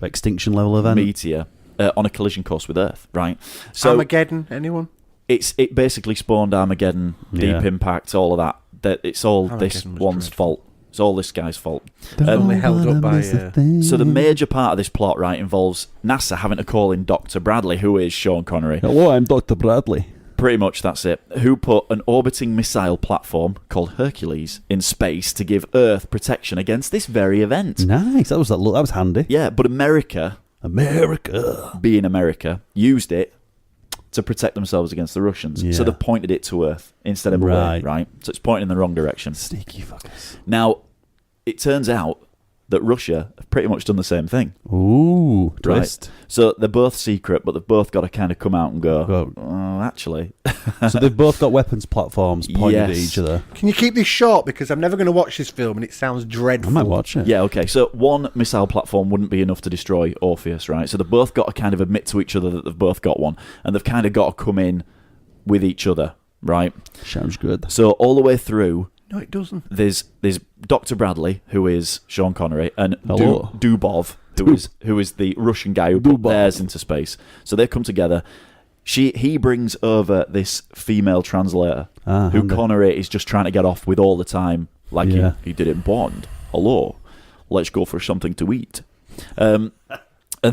Extinction level event. meteor on a collision course with Earth, right? So Armageddon, anyone? it basically spawned Armageddon, Yeah. Deep Impact, all of that. That it's all this Armageddon was one's dreadful. fault. It's all this guy's fault. Only held up by, So the major part of this plot, right, involves NASA having to call in Dr. Bradley, who is Sean Connery. Hello, I'm Dr. Bradley. Pretty much that's it. Who put an orbiting missile platform called Hercules in space to give Earth protection against this very event. Nice. That was handy. Yeah, but America, being America, used it to protect themselves against the Russians. Yeah. So they pointed it to Earth instead of away, Right. right? So it's pointing in the wrong direction. Sneaky fuckers. Now, it turns out that Russia have pretty much done the same thing. Ooh, Right. twist. So they're both secret, but they've both got to kind of come out and go, Go. oh, actually. So they've both got weapons platforms pointed at Yes. each other. Can you keep this short? Because I'm never going to watch this film and it sounds I dreadful. might watch it. Yeah, okay. So one missile platform wouldn't be enough to destroy Orpheus, right? So they've both got to kind of admit to each other that they've both got one, and they've kind of got to come in with each other, right? Sounds good. So all the way through, No, it doesn't. there's Dr. Bradley, who is Sean Connery, and Hello. Dubov, who is the Russian guy who put theirs into space. So they come together. He brings over this female translator, who handy. Connery is just trying to get off with all the time, like Yeah. he did in Bond. Hello, let's go for something to eat. And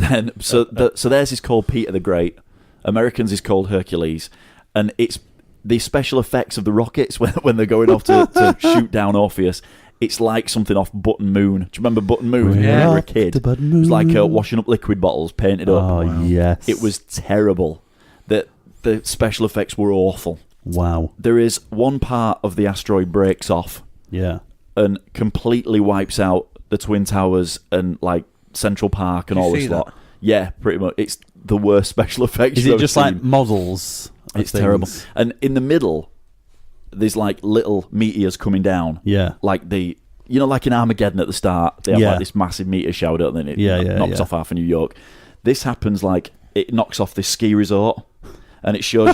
then so theirs is called Peter the Great. Americans is called Hercules, and it's the special effects of the rockets when they're going off to shoot down Orpheus. It's like something off Button Moon. Do you remember Button Moon when you Yeah. were a kid? The Button It was like Moon. washing up liquid bottles painted up. Oh, yes. It was terrible. The special effects were awful. Wow. There is one part of the asteroid breaks off Yeah. and completely wipes out the Twin Towers and like Central Park and Did you all this see lot. that? Yeah, pretty much. It's the worst special effects. Is you've it ever just seen. like models? of It's terrible. things? And in the middle, there's like little meteors coming down. Yeah. Like like in Armageddon at the start, they have Yeah. like this massive meteor shower, and then it Yeah, knocks yeah. off half of New York. This happens like it knocks off this ski resort, and it shows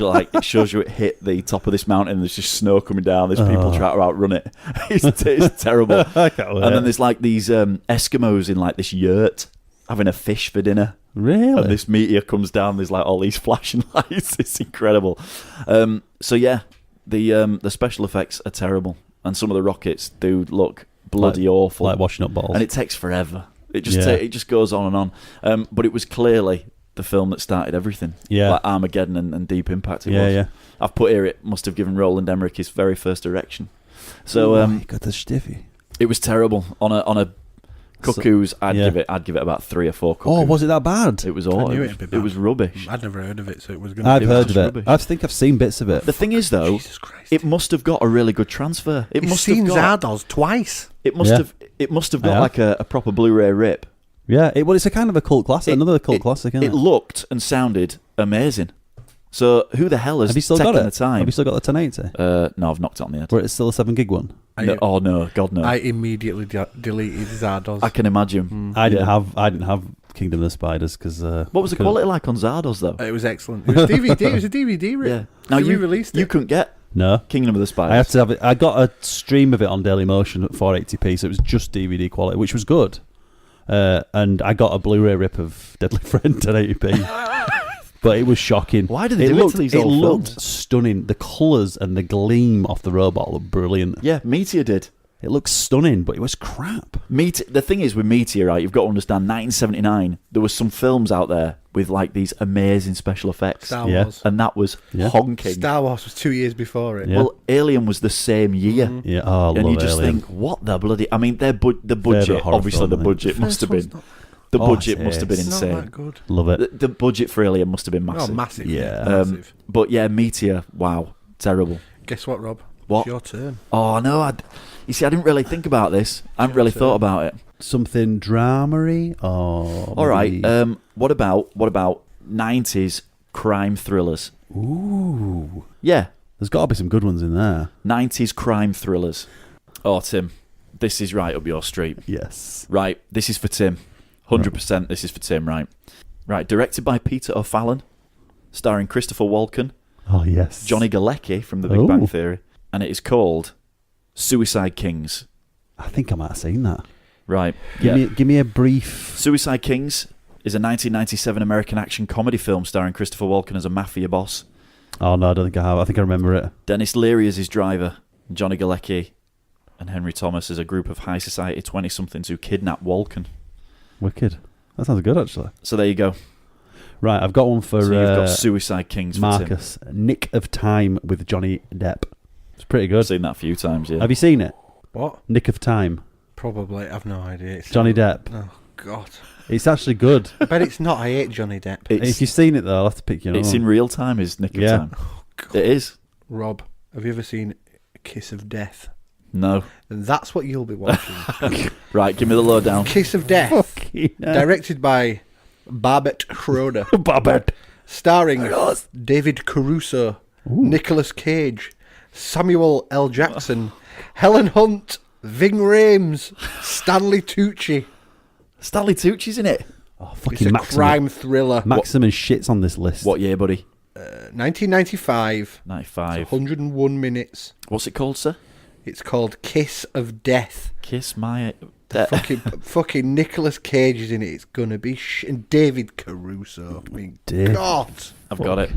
you it hit the top of this mountain. There's just snow coming down. There's people trying to outrun it. It's terrible. I can't wait. And then there's like these Eskimos in like this yurt having a fish for dinner. Really? And this meteor comes down. There's like all these flashing lights. It's incredible. So yeah, the special effects are terrible, and some of the rockets do look bloody awful, like washing up bottles. and it takes forever. It just Yeah. it just goes on and on. But it was clearly the film that started everything. Yeah. Like Armageddon and Deep Impact. It Yeah, was. yeah. I've put here it must have given Roland Emmerich his very first erection. So Ooh, you got the stiffy. it was terrible on a Cuckoos. I'd yeah. give it about 3 or 4 Cuckoos. Oh, was it that bad? It was I all. knew It it'd be was, bad. it was rubbish. I'd never heard of it, so it was going I've it was heard just of it. rubbish. I think I've seen bits of it. The thing is, though, Jesus Christ. it must have got a really good transfer. It You've must seen have got. Zardoz twice. It must Yeah. have. It must have I got have. like a proper Blu-ray rip. Yeah, it's a kind of a cult classic. Another cult it- classic, isn't it? It looked and sounded amazing. So who the hell has Have you still taken got it? the time? Have you still got the 1080? No, I've knocked it on the head. Or it's still a 7 gig one? No, oh no, God no! I I immediately deleted Zardoz. can imagine. I didn't Yeah. have Kingdom of the Spiders because. What was the quality like on Zardoz though? It was excellent. It was DVD. It was a DVD rip. Yeah. Now They you re-released you it. couldn't get No. Kingdom of the Spiders. I had to have it. I got a stream of it on Dailymotion at 480p, so it was just DVD quality, which was good. And I got a Blu-ray rip of Deadly Friend 1080p. But it was shocking. Why did they do it to these It old looked films? stunning. The colours and the gleam off the robot looked brilliant. Yeah, Meteor did. It looked stunning, but it was crap. The thing is with Meteor, right, you've got to understand, 1979, there was some films out there with like these amazing special effects. Star Yeah. Wars. And that was honking. Star Wars was 2 years before it. Yeah. Well, Alien was the same year. Yeah, oh, I And love you just Alien. think, what the bloody... I mean, the budget, horror obviously film, the I think. budget must have been... The Oh, budget must have been it's It's not insane. that good. Love it. The budget for Alien must have been Oh, massive. massive. Yeah. Massive. But yeah, Meteor, wow, terrible. Guess what, Rob? What? It's your turn. Oh, no, you see, I didn't really think about this. I haven't really thought about it. Something dramery? Oh, All right, maybe- what about 90s crime thrillers? Ooh. Yeah, There's got to be some good ones in there. 90s crime thrillers. Oh, Tim, this is right up your street. Yes. Right, this is for Tim. 100% this is for Tim, right? Right, directed by Peter O'Fallon, starring Christopher Walken, Oh, yes. Johnny Galecki from The Big Oh. Bang Theory, and it is called Suicide Kings. I think I might have seen that. Right, Give me a brief... Suicide Kings is a 1997 American action comedy film starring Christopher Walken as a mafia boss. Oh, no, I don't think I have. I think I remember it. Dennis Leary is his driver, and Johnny Galecki and Henry Thomas as a group of high society 20-somethings who kidnap Walken. Wicked. That sounds good, actually. So there you go. Right, I've got one for So you've got Suicide Kings for Marcus. Nick of Time with Johnny Depp. It's pretty Tim. good. I've seen that a few times, yeah. Have you seen it? What? Nick of Time. Probably. I've no idea. It's Johnny Depp. Oh, God. It's actually good. I bet it's not. I hate Johnny Depp. If you've seen it, though, I'll have to pick you up. It's in real time, is Nick of Yeah. Time. Oh, God. It is. Rob, have you ever seen Kiss of Death? No. And that's what you'll be watching. Right, give me the lowdown. Kiss of Death. Directed by Babette Schroeder. Babette. Starring David Caruso, Nicolas Cage, Samuel L. Jackson, Helen Hunt, Ving Rhames, Stanley Tucci. Stanley Tucci's in it. Oh, It's fucking a Maximum. crime thriller. Maximum shits on this list. What year, buddy? 1995. 95. 101 minutes. What's it called, sir? It's called Kiss of Death. Kiss My... Fucking Nicolas Cage is in it. It's gonna be and David Caruso. I mean, dear. God. I've got it.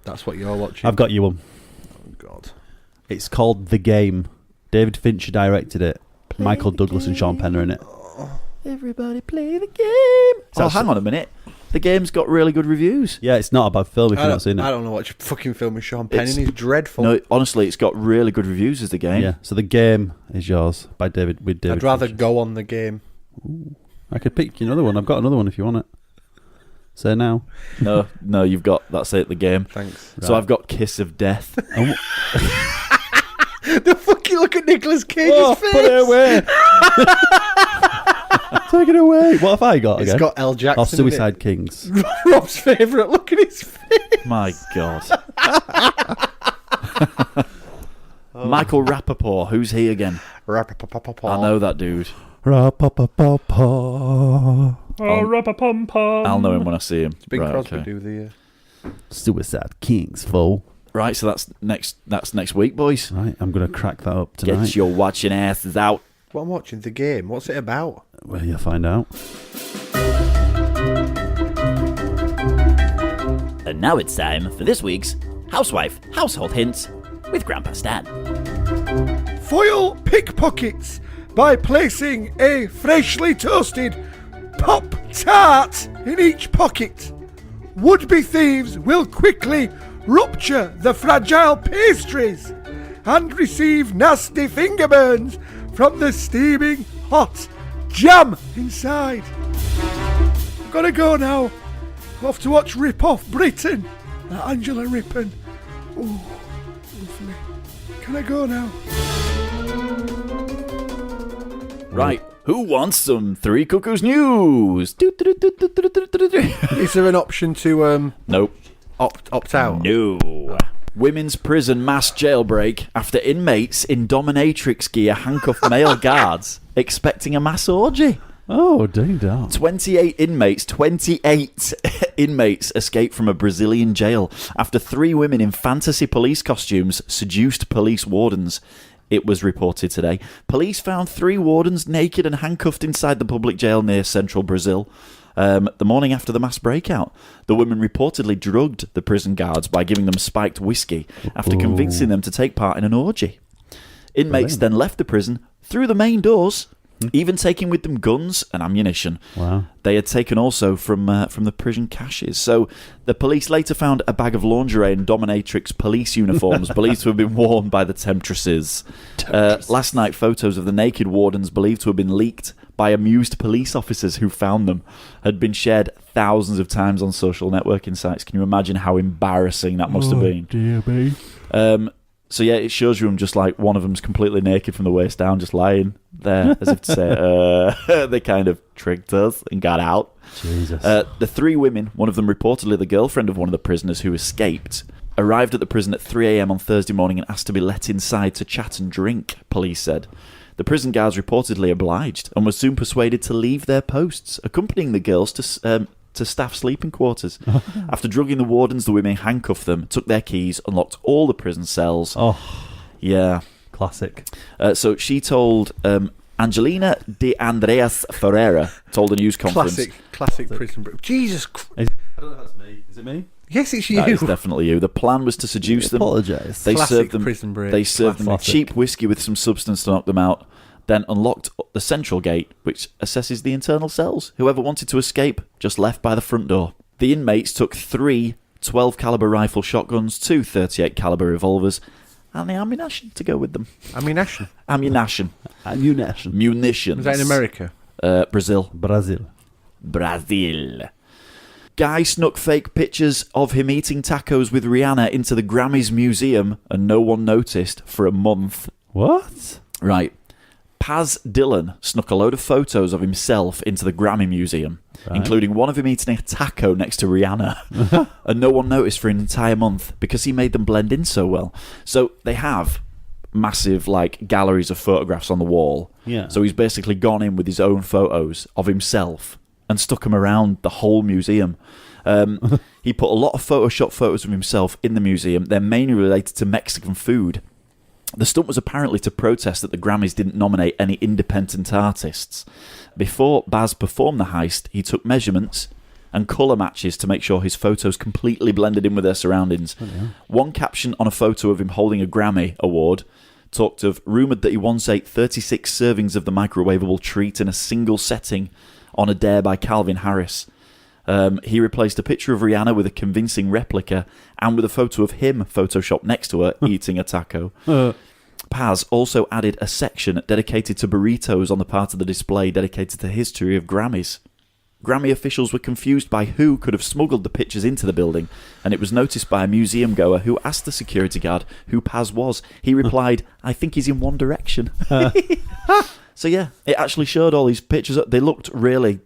That's what you're watching. I've got you one. Oh, God. It's called The Game. David Fincher directed it. Michael Douglas and Sean Penn are in it. Everybody play the game. Oh, hang on a minute. The game's got really good reviews. Yeah, it's not a bad film if you've not seen it. I don't know what fucking film with Sean Penn It's- in. He's dreadful. No, honestly, it's got really good reviews as the game. Yeah, so The Game is yours with David I'd rather Fincher. go on the game. I could pick you another one. I've got another one if you want it. Say now. No, you've got... That's it, the game. Thanks. So I've got Kiss of Death. The fucking look at Nicolas Cage's face. Put it away. Take it away. What have I got It's again? got L. Jackson. Oh, Suicide Kings. In it. Rob's favourite. Look at his face. My God. Michael Rappaport. Who's he again? I know that dude. Ra-pa-pa-pa-pa. I'll know him when I see him. Big Right, Crosby okay. do the. Suicide Kings, fool. Right, so that's next week, boys. Right, I'm going to crack that up tonight. Get your watching asses out. What I'm watching, the game. What's it about? Well, you'll find out. And now it's time for this week's Housewife Household Hints with Grandpa Stan. Foil pickpockets by placing a freshly toasted Pop Tart in each pocket. Would-be thieves will quickly rupture the fragile pastries and receive nasty finger burns from the steaming hot jam inside. I've got to go now. Off to watch Rip Off Britain. Angela Rippon. Oh, lovely. Can I go now? Right, who wants some Three Cuckoos news? Is there an option to Nope. opt out? No. Women's prison mass jailbreak after inmates in dominatrix gear handcuff male guards expecting a mass orgy. Oh, dang that. 28 inmates escaped from a Brazilian jail after 3 women in fantasy police costumes seduced police wardens. It was reported today. Police found 3 wardens naked and handcuffed inside the public jail near central Brazil. The morning after the mass breakout, the women reportedly drugged the prison guards by giving them spiked whiskey after convincing them to take part in an orgy. Inmates then left the prison through the main doors, even taking with them guns and ammunition. Wow. They had taken also from the prison caches. So the police later found a bag of lingerie and dominatrix police uniforms believed to have been worn by the temptresses. Last night, photos of the naked wardens believed to have been leaked by amused police officers who found them had been shared thousands of times on social networking sites. Can you imagine how embarrassing that must have been? Dear me. So yeah, it shows you them just like one of them's completely naked from the waist down, just lying there, as if to say, they kind of tricked us and got out. Jesus. The 3 women, one of them reportedly the girlfriend of one of the prisoners who escaped, arrived at the prison at 3 a.m. on Thursday morning and asked to be let inside to chat and drink, police said. The prison guards reportedly obliged and were soon persuaded to leave their posts, accompanying the girls to staff sleeping quarters. After drugging the wardens, the women handcuffed them, took their keys, unlocked all the prison cells. Oh, yeah. classic. So she told Angelina de Andreas Ferreira told a news conference. Classic prison break. Jesus Christ. I don't know if that's me. Is it me? Yes, it's you. That is definitely you. The plan was to seduce them. Apologise. They Classic served them. prison break. They served them Classic. cheap whiskey with some substance to knock them out. Then unlocked the central gate, which assesses the internal cells. Whoever wanted to escape just left by the front door. The inmates took 3 12 caliber rifle shotguns, 2 38 caliber revolvers, and the ammunition to go with them. Ammunition. Ammunition. Munitions. Was that in America? Brazil. Brazil. Guy snuck fake pictures of him eating tacos with Rihanna into the Grammys museum, and no one noticed for a month. What? Right. Paz Dillon snuck a load of photos of himself into the Grammy Museum, including one of him eating a taco next to Rihanna. And no one noticed for an entire month because he made them blend in so well. So they have massive like galleries of photographs on the wall. Yeah. So he's basically gone in with his own photos of himself and stuck them around the whole museum. He put a lot of Photoshop photos of himself in the museum. They're mainly related to Mexican food. The stunt was apparently to protest that the Grammys didn't nominate any independent artists. Before Baz performed the heist, he took measurements and colour matches to make sure his photos completely blended in with their surroundings. One caption on a photo of him holding a Grammy award talked of rumoured that he once ate 36 servings of the microwavable treat in a single setting on a dare by Calvin Harris. He replaced a picture of Rihanna with a convincing replica and with a photo of him photoshopped next to her eating a taco. Paz also added a section dedicated to burritos on the part of the display dedicated to the history of Grammys. Grammy officials were confused by who could have smuggled the pictures into the building, and it was noticed by a museum goer who asked the security guard who Paz was. He replied, "I think he's in One Direction." So yeah, it actually showed all these pictures. They looked really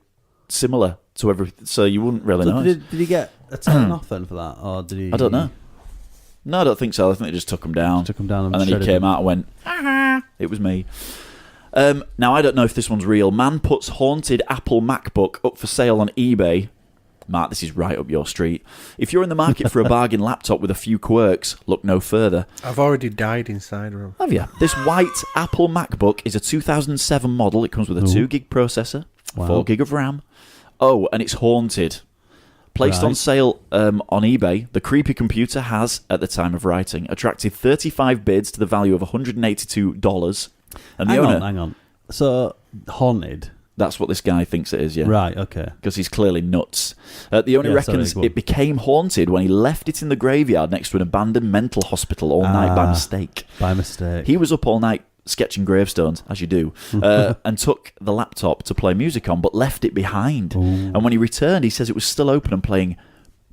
similar to everything, so you wouldn't really know. Did he get a turn off then for that, or did he? I don't know. No, I don't think so. I think they just took him down. And then he came out and went, "It was me." Now, I don't know if this one's real. Man puts haunted Apple MacBook up for sale on eBay. Mark, this is right up your street. If you're in the market for a bargain laptop with a few quirks, look no further. I've already died inside of them. Have you? This white Apple MacBook is a 2007 model. It comes with a 2 gig processor, 4 gig of RAM. Oh, and it's haunted. Placed on sale on eBay, the creepy computer has, at the time of writing, attracted 35 bids to the value of $182. And the owner... Hang on. So, haunted? That's what this guy thinks it is, yeah. Right, okay. Because he's clearly nuts. The owner reckons it became haunted when he left it in the graveyard next to an abandoned mental hospital all night by mistake. By mistake. He was up all night sketching gravestones, as you do, and took the laptop to play music on, but left it behind. Ooh. And when he returned, he says it was still open and playing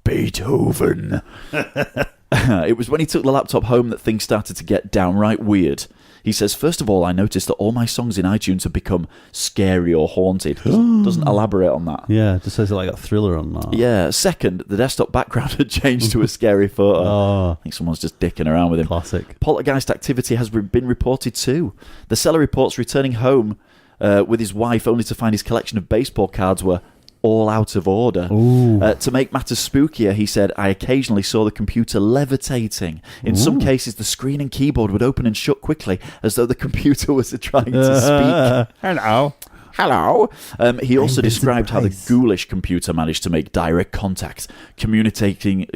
Beethoven. It was when he took the laptop home that things started to get downright weird. He says, first of all, I noticed that all my songs in iTunes have become scary or haunted. Doesn't elaborate on that. Yeah, just says it like a thriller on that. Yeah. Second, the desktop background had changed to a scary photo. I think someone's just dicking around with him. Classic. Poltergeist activity has been reported too. The seller reports returning home with his wife, only to find his collection of baseball cards were all out of order. To make matters spookier, he said, I occasionally saw the computer levitating. In some cases, the screen and keyboard would open and shut quickly, as though the computer was trying to speak. Hello. He also described how the ghoulish computer managed to make direct contact, communicating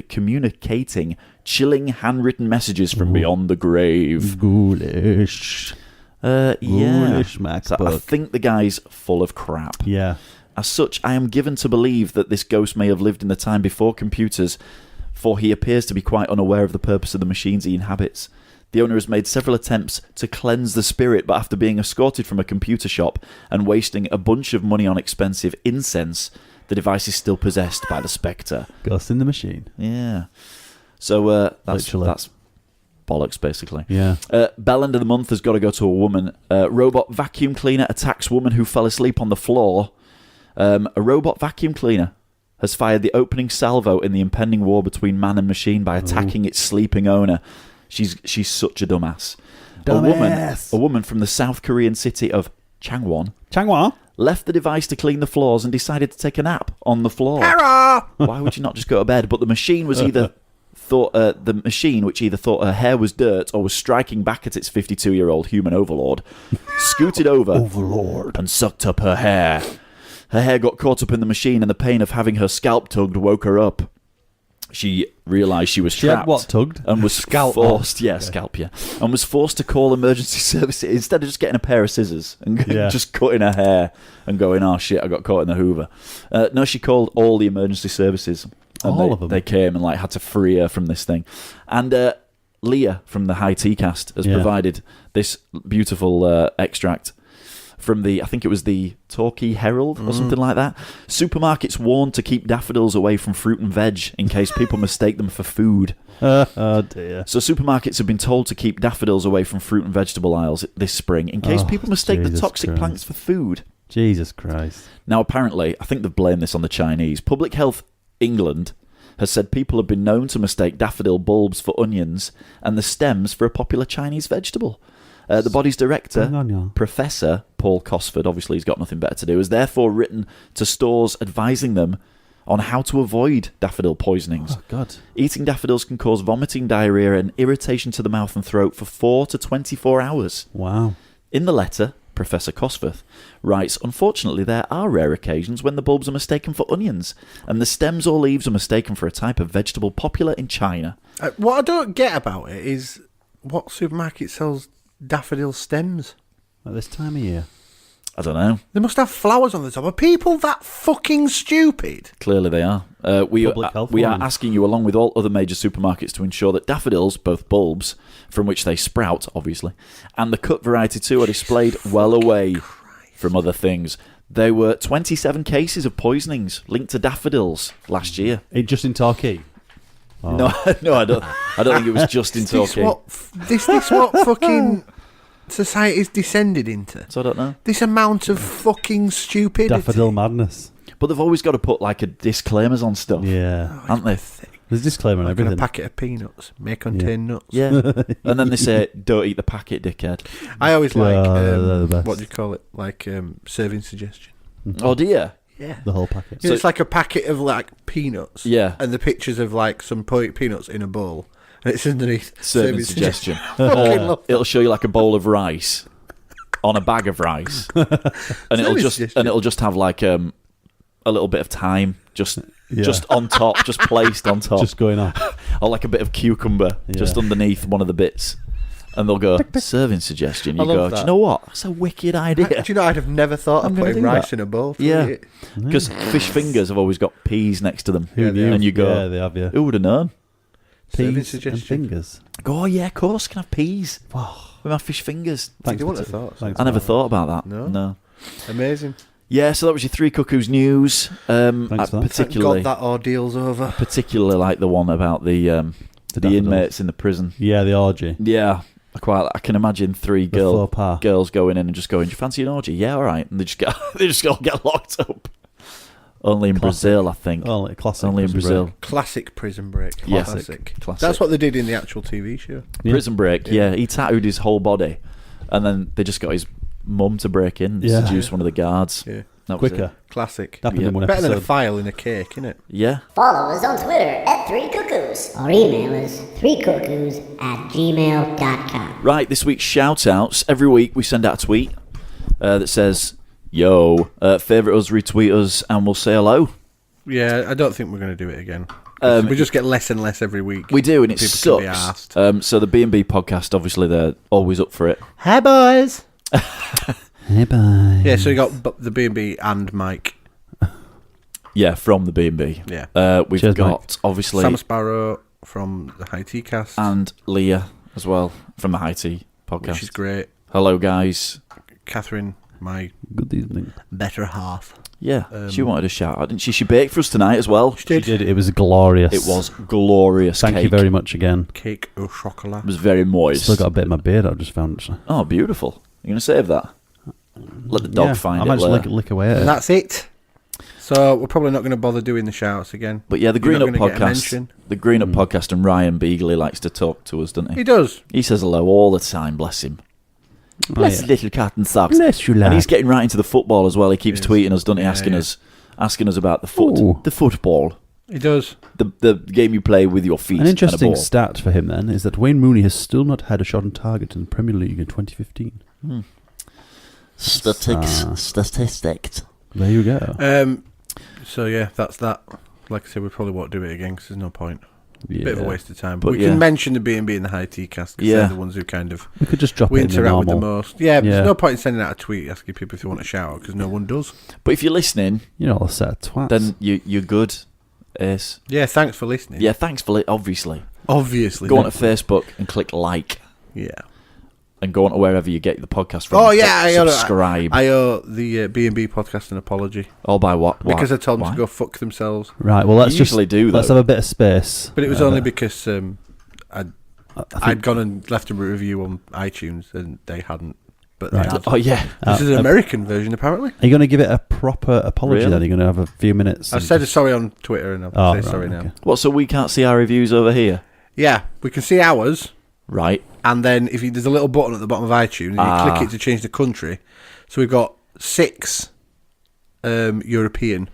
chilling handwritten messages from beyond the grave. Ghoulish. Ghoulish MacBook. So I think the guy's full of crap. Yeah. As such, I am given to believe that this ghost may have lived in the time before computers, for he appears to be quite unaware of the purpose of the machines he inhabits. The owner has made several attempts to cleanse the spirit, but after being escorted from a computer shop and wasting a bunch of money on expensive incense, the device is still possessed by the spectre. Ghost in the machine. Yeah. So that's bollocks, basically. Yeah. Bell end of the month has got to go to a woman. Robot vacuum cleaner attacks woman who fell asleep on the floor. A robot vacuum cleaner has fired the opening salvo in the impending war between man and machine by attacking its sleeping owner. She's such a dumbass. A woman from the South Korean city of Changwon left the device to clean the floors and decided to take a nap on the floor. Why would you not just go to bed? But the machine was either which either thought her hair was dirt or was striking back at its 52-year-old human overlord, scooted over and sucked up her hair. Her hair got caught up in the machine, and the pain of having her scalp tugged woke her up. She realised she was trapped. Had what tugged? And was forced. Yeah, scalp. Yeah, and was forced to call emergency services instead of just getting a pair of scissors and just cutting her hair and going, "Oh shit, I got caught in the Hoover." No, she called all the emergency services. And all of them. They came and had to free her from this thing. And Leah from the High Tea Cast has provided this beautiful extract from I think it was the Torquay Herald or something like that. Supermarkets warned to keep daffodils away from fruit and veg in case people mistake them for food. Oh dear. So supermarkets have been told to keep daffodils away from fruit and vegetable aisles this spring in case people mistake the toxic plants for food. Jesus Christ. Now apparently, I think they've blamed this on the Chinese. Public Health England has said people have been known to mistake daffodil bulbs for onions and the stems for a popular Chinese vegetable. The body's director, Professor Paul Cosford, obviously he's got nothing better to do, has therefore written to stores advising them on how to avoid daffodil poisonings. Oh, God. Eating daffodils can cause vomiting, diarrhea and irritation to the mouth and throat for 4 to 24 hours. Wow. In the letter, Professor Cosforth writes, unfortunately, there are rare occasions when the bulbs are mistaken for onions and the stems or leaves are mistaken for a type of vegetable popular in China. What I don't get about it is what supermarket sells daffodil stems at this time of year. I don't know. They must have flowers on the top. Are people that fucking stupid? Clearly they are. We are asking you, along with all other major supermarkets, to ensure that daffodils, both bulbs, from which they sprout, obviously, and the cut variety too, are displayed well away from other things. There were 27 cases of poisonings linked to daffodils last year. Just in Torquay? Oh. No, I don't think it was just in Torquay. This what fucking society's descended into? So I don't know. This amount of fucking stupidity. Daffodil madness. But they've always got to put a disclaimers on stuff. Yeah. Aren't they? There's a disclaimer on everything. A packet of peanuts may contain nuts. Yeah. And then they say, don't eat the packet, dickhead. I always what do you call it? Serving suggestion. Oh, dear. Yeah. The whole packet. So it's like a packet of peanuts. Yeah. And the pictures of some peanuts in a bowl. And it's underneath serving suggestion. It'll show you a bowl of rice on a bag of rice. And it'll just have a little bit of thyme just on top, just placed on top. Just going on. Or a bit of cucumber just underneath one of the bits. And they'll go, serving suggestion. You go, do you know what? That's a wicked idea. Do you know, I'd have never thought of putting rice in a bowl. Yeah. Because fish fingers have always got peas next to them. Who knew? And you go, yeah, they have, yeah. Who would have known? Peas and fingers. Go, oh, yeah, of course, can have peas. With my fish fingers. Thanks. You wouldn't have thought. I never thought about that. No. Amazing. Yeah, so that was your 3 Cuckoos news. Thanks for that. Particularly, Thank God that ordeal's over. Particularly like the one about the inmates in the prison. Yeah, the orgy. Yeah. I can imagine 3 girls going in and just going, do you fancy an orgy? Yeah, all right. And they just all get locked up. Only in Brazil, I think. Only in Brazil. Classic Prison Break. Classic. That's what they did in the actual TV show. Prison Break, yeah. He tattooed his whole body, and then they just got his mum to break in and Yeah. seduce one of the guards. Yeah. That was Quicker. it. Classic. Happened in one Better than a episode. file in a cake, innit? Yeah. Follow us on Twitter at 3Cuckoos or email us 3cuckoos@gmail.com. Right, this week's shout-outs. Every week we send out a tweet that says, yo, favourite us, retweet us, and we'll say hello. Yeah, I don't think we're going to do it again. We just get less and less every week. We do, and it People can be sucks. arsed. So the B&B podcast, obviously, they're always up for it. Hi, boys. Hey, bye. Yeah, so you got the B&B and Mike. Yeah, from the B&B. Yeah. We've Cheers, got, Mike. obviously, Sam Sparrow from the High Tea Cast, and Leah as well from the High Tea podcast. which is great. Hello, guys. Catherine, my Good evening. better half. Yeah, she wanted a shout out, didn't she? She baked for us tonight as well. She did. It was glorious. It was glorious. Thank you cake. very much again. Cake au chocolat. It was very moist. Still got a bit in my beard. I just found. Actually. Oh, beautiful. You're going to save that? Let the dog find I it might just later. lick away at And it. that's it. So we're probably not going to bother doing the shouts again. But yeah, the You're Green not Up gonna get a podcast. mention. The Green Up podcast, and Ryan Beagley likes to talk to us, doesn't He he? does. He says hello all the time. Bless him. Bless yeah. little cat and socks. Bless you, And lad. he's getting right into the football as well. He keeps Yes. tweeting us, doesn't he? Yeah, Asking us about the Ooh. football, He does. the game you play with your feet. An interesting and a ball. stat for him then is that Wayne Rooney has still not had a shot on target in the Premier League in 2015. Statistics. There you go. So yeah, that's that. Like I said, we probably won't do it again because there's no point. Yeah. Bit of a waste of time. But But we yeah. can mention the B&B and the High Tea Cast because Yeah. they're the ones who kind of We could just drop we it in the interact with the normal. most. Yeah, but Yeah. there's no point in sending out a tweet asking people if they want a shout out because no one does. But if you're listening, You know, a set of twats. then you're good. Ace. Yeah, thanks for listening. Yeah, thanks for obviously. Obviously. Go on to Facebook and click like, Yeah. and go on to wherever you get the podcast from. Oh yeah, subscribe. I owe the B&B podcast an apology All by what? because I told them Why? to go fuck themselves. Right, well, let's You just usually do, let's though. have a bit of space. But it was only because I I'd gone and left a review on iTunes and they hadn't. But they Right. had. Oh yeah. This is an American version, apparently. Are you going to give it a proper apology Really? then? Are you going to have a few minutes? I've and said just- sorry on Twitter and I'll Oh, say right, sorry okay. now. What? So we can't see our reviews over here, Yeah, we can see ours, right? and then if there's a little button at the bottom of iTunes, and you click it to change the country. So we've got 6 European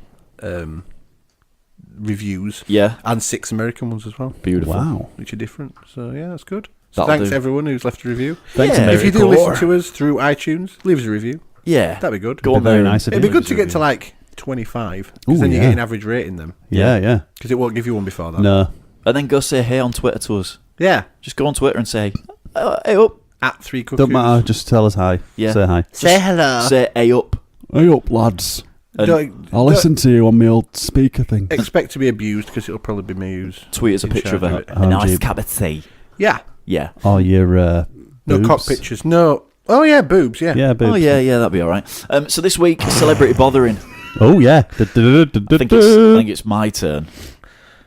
reviews, Yeah. and 6 American ones as well, Beautiful. Wow. which are different. So yeah, that's good. So That'll thanks do. everyone who's left a review. Thanks, Yeah. If you do America. listen to us through iTunes, leave us a review. Yeah. That'd be good. Go on very there. nice of It'd be you. good to get to like 25, Ooh, because then you yeah. get an average rating them. Yeah. Because it won't give you one before that. No. And then go say hey on Twitter to us. Yeah, Just go on Twitter and say hey up. at 3 Cuckoos. Don't matter. Just tell us hi. Yeah. Say hi. Say hello. Say hey up. Hey up, lads. And I'll listen to you on my old speaker thing. Expect to be abused because it'll probably be me who's tweet us a in picture of charge a, it. a nice gee. cup of tea. Yeah, Yeah. Oh, your no boobs? cock pictures. No. Oh yeah, boobs. Yeah. Yeah, boobs. Oh yeah, that'd be all right. So this week, celebrity bothering. Oh, yeah. I think it's my turn.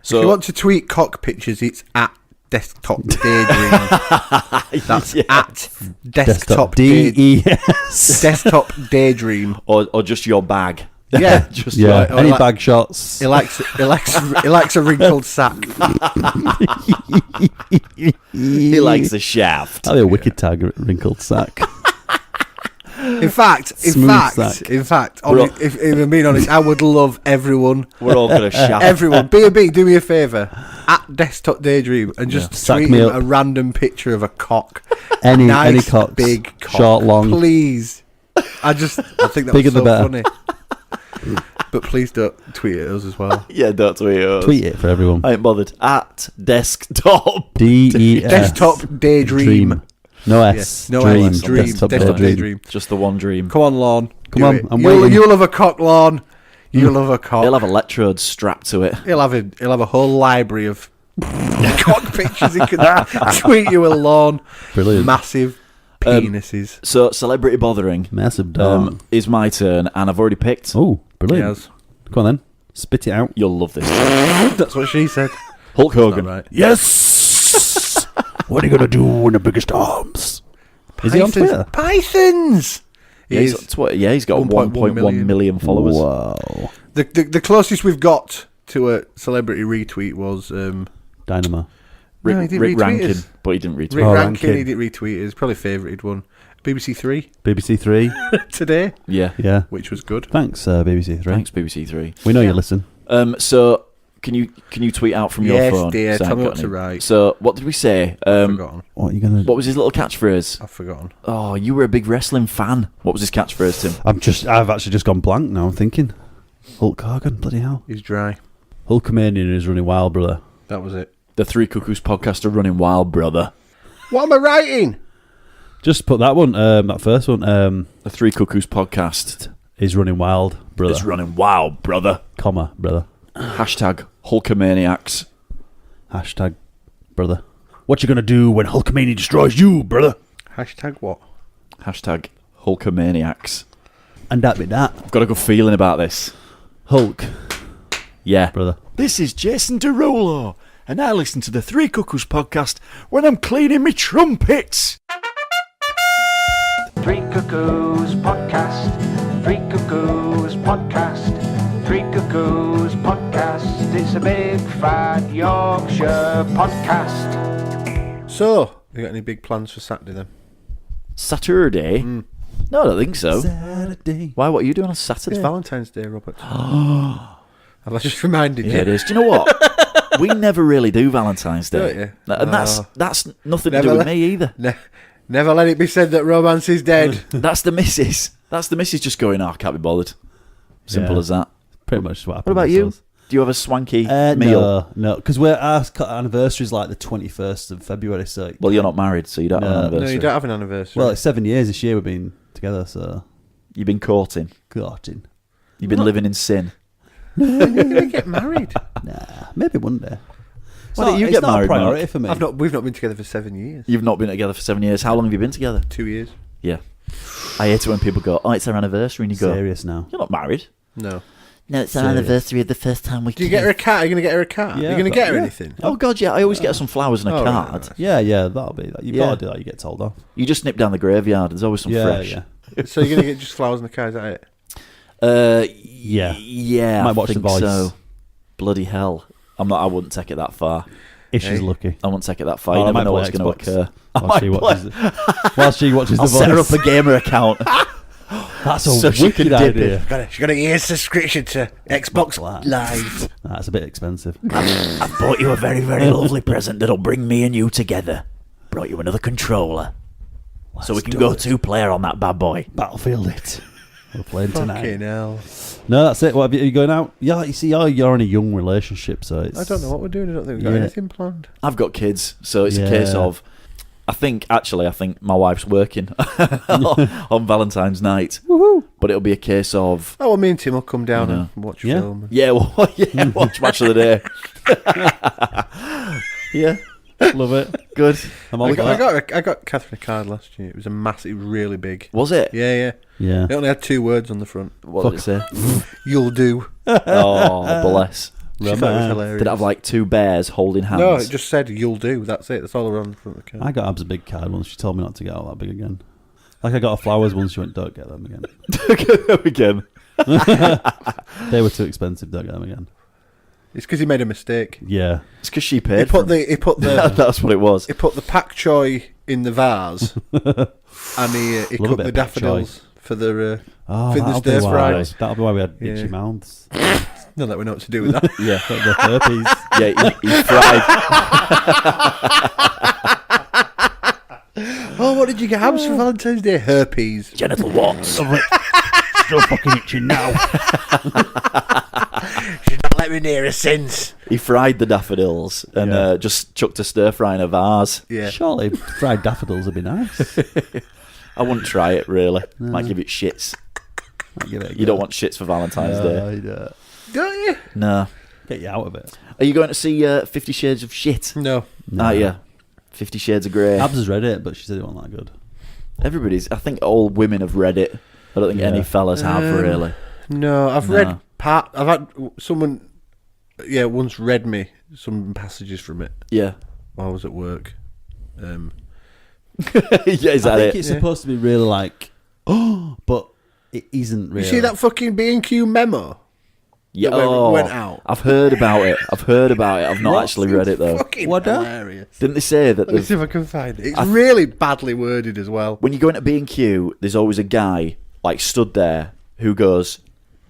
So If you want to tweet cock pictures, it's at Desktop Daydream. That's at Desktop D-E-S. Desktop Daydream. or just your bag. Yeah, Just Yeah, like, Or any like- bag shots. He likes a wrinkled sack. he likes the shaft. That'd be a wicked tag, wrinkled sack. In fact, Smooth sack. if I'm being honest, I would love everyone. We're all gonna shaft. Everyone, B&B, do me a favour. At Desktop Daydream and just Sack tweet me him up. a random picture of a cock. Any Nice, cocks. big cock. Short, long. Please. I think that Bigger was so the better. funny. But please don't tweet at us as well. Yeah, don't tweet us. Tweet it for everyone. I ain't bothered. At desktop. D-E-S. Desktop Daydream. No Yes. S. No Dream. S. Dream. Desktop Desktop Daydream. Daydream. Just the one dream. Come on, Lorne. Come Do on, it. I'm waiting. You'll love a cock, Lorne. You'll love a cock. He'll have electrodes strapped to it. He'll have a whole library of cock pictures he can tweet you a lawn. Brilliant. Massive penises. So celebrity bothering Massive dog. is my turn, and I've already picked. Oh, brilliant. Yes. Come on then. Spit it out. You'll love this. That's what she said. Hulk Hogan. All right. Yes! What are you going to do in the biggest arms? Is he on Twitter? Pythons. Yeah, he's got 1.1 million followers. Wow. The closest we've got to a celebrity retweet was Dynamo. No, he Rick didn't retweet Rankin, us. but he didn't retweet. Rick Oh, Rankin. Rankin. He didn't retweet it. It's probably favouted one. BBC Three BBC Three. today, Yeah. which was good. Thanks, BBC Three. Thanks, BBC Three. We know you listen. So can you tweet out from your phone? Yes, dear. So I Tell me ain't what got to any. write. So what did we say? I've forgotten. What are you gonna? What was his little catchphrase? I've forgotten. Oh, you were a big wrestling fan. What was his catchphrase, Tim? I've actually just gone blank now. I'm thinking. Hulk Hogan, bloody hell. He's dry. Hulkamania is running wild, brother. That was it. The Three Cuckoos podcast are running wild, brother. What am I writing? Just put that one, that first one. The Three Cuckoos podcast Is running wild, brother. is running wild, brother. Comma, brother. Hashtag Hulkamaniacs. Hashtag, brother. What you gonna do when Hulkamania destroys you, brother? Hashtag what? Hashtag Hulkamaniacs. And that be that. I've got a good feeling about this. Hulk, Yeah. brother. This is Jason Derulo, and I listen to the Three Cuckoos podcast when I'm cleaning me trumpets. Three Cuckoos Podcast. Three Cuckoos Podcast. Three Cuckoos Podcast. It's a big fat Yorkshire podcast. So, you got any big plans for Saturday then? Saturday? No, I don't think so. Saturday. Why? What are you doing on Saturday? It's Valentine's Day, Robert. Have I just reminded you? Yeah, it is. Do you know what? We never really do Valentine's Day. Don't you? And that's nothing to Never do with let- me either. Never let it be said that romance is dead. That's the missus. That's the missus just going, oh, I can't be bothered. Simple Yeah. as that. Pretty much what What happened. about you? Do you have a swanky meal? No, because our anniversary is like the 21st of February, so... Well, you're not married, so you don't have an No. anniversary. No, you don't have an anniversary. Well, it's 7 years this year we've been together, so... You've been courting. Courting. You've been living in sin. You're going to get married. Nah, maybe one day. Why don't you get married, It's not a priority Mark? for me. We've not been together for 7 years. You've not been together for 7 years. How long have you been together? 2 years. Yeah. I hate it when people go, oh, it's our anniversary, and you go, Serious now. you're not married. No. No, it's our Serious. anniversary of the first time we Do you get her a cat? Are you going to get her a cat? Yeah, Are you going to but- get her yeah. anything? Oh, God, yeah. I always get her some flowers and a Oh, right, card. right. Yeah, that'll be... You've Yeah. got to do that, you get told off. You just nip down the graveyard. There's always some fresh. Yeah. So you're going to get just flowers and a cat, is that it? Yeah. Yeah, Might I watch The think Voice. so. Bloody hell. I wouldn't take it that far. If she's Hey. lucky. I won't take it that far. Oh, You I never might know play what's going to Xbox. occur. While she watches I'll The set her up Voice. a gamer account. That's a so she wicked can dip idea. it. She's got a year's subscription to Xbox Live. Live. That's a bit expensive. I bought you a very, very lovely present that'll bring me and you together. Brought you another controller. So we can go two-player on that bad boy. Battlefield it. We're playing tonight. Fucking hell. No, that's it. What, are you going out? Yeah, you see, you're in a young relationship, so it's... I don't know what we're doing. I don't think we've got Yeah. anything planned. I've got kids, so it's a case Yeah. of... I think my wife's working on Valentine's night. But it'll be a case of... Oh, well, me and Tim will come down Yeah. and watch Yeah. film. Yeah, well, yeah, watch Match of the Day. Yeah, Love it. good. I'm all I for that. got Catherine a card last year. It was a massive, really big. Was it? Yeah. Yeah. It only had 2 words on the front. What did it say? You'll do. Oh, bless. She thought it was hilarious. Did it have like 2 bears holding hands? No, it just said you'll do. That's it. That's all around the front of the card. I got Abs a big card once. She told me not to get all that big again. Like I got her flowers once. She went, don't get them again. Again. They were too expensive. Don't get them again. It's because he made a mistake. Yeah. It's because she He paid put for the he put the That's what it was. he put the pak choy in the vase, and he Love a cooked bit the of pak choy. daffodils for the Oh, for the that'll be stir why. fry. That'll be why we had Yeah. itchy mouths. Not that we know what to do with that. Yeah. The herpes. Yeah, he fried. Oh, what did you get Abs for Valentine's Day? Herpes. Genital warts. Still fucking itching now. She's not let me near her since. He fried the daffodils and Yeah. just chucked a stir fry in a vase. Yeah. Surely fried daffodils would be nice. I wouldn't try it, really. Might give it shits. Might give it a You go. don't want shits for Valentine's Day. Don't you? No. Get you out of it. Are you going to see 50 Shades of Shit? No. Ah, yeah. 50 Shades of Grey. Abs has read it, but she said it wasn't that good. Everybody's... I think all women have read it. I don't think Yeah. any fellas have, really. No, I've No. read part. I've had someone, once read me some passages from it Yeah. while I was at work. Yeah, is I that think it? it's supposed to be really like, oh, but it isn't really. You see that fucking B&Q memo? Yeah, that went out. I've heard about it. I've not actually read it though. Fucking What the? hilarious. Didn't they say that Let me see if I can find it. It's really badly worded as well. when you go into B&Q, there's always a guy like stood there who goes,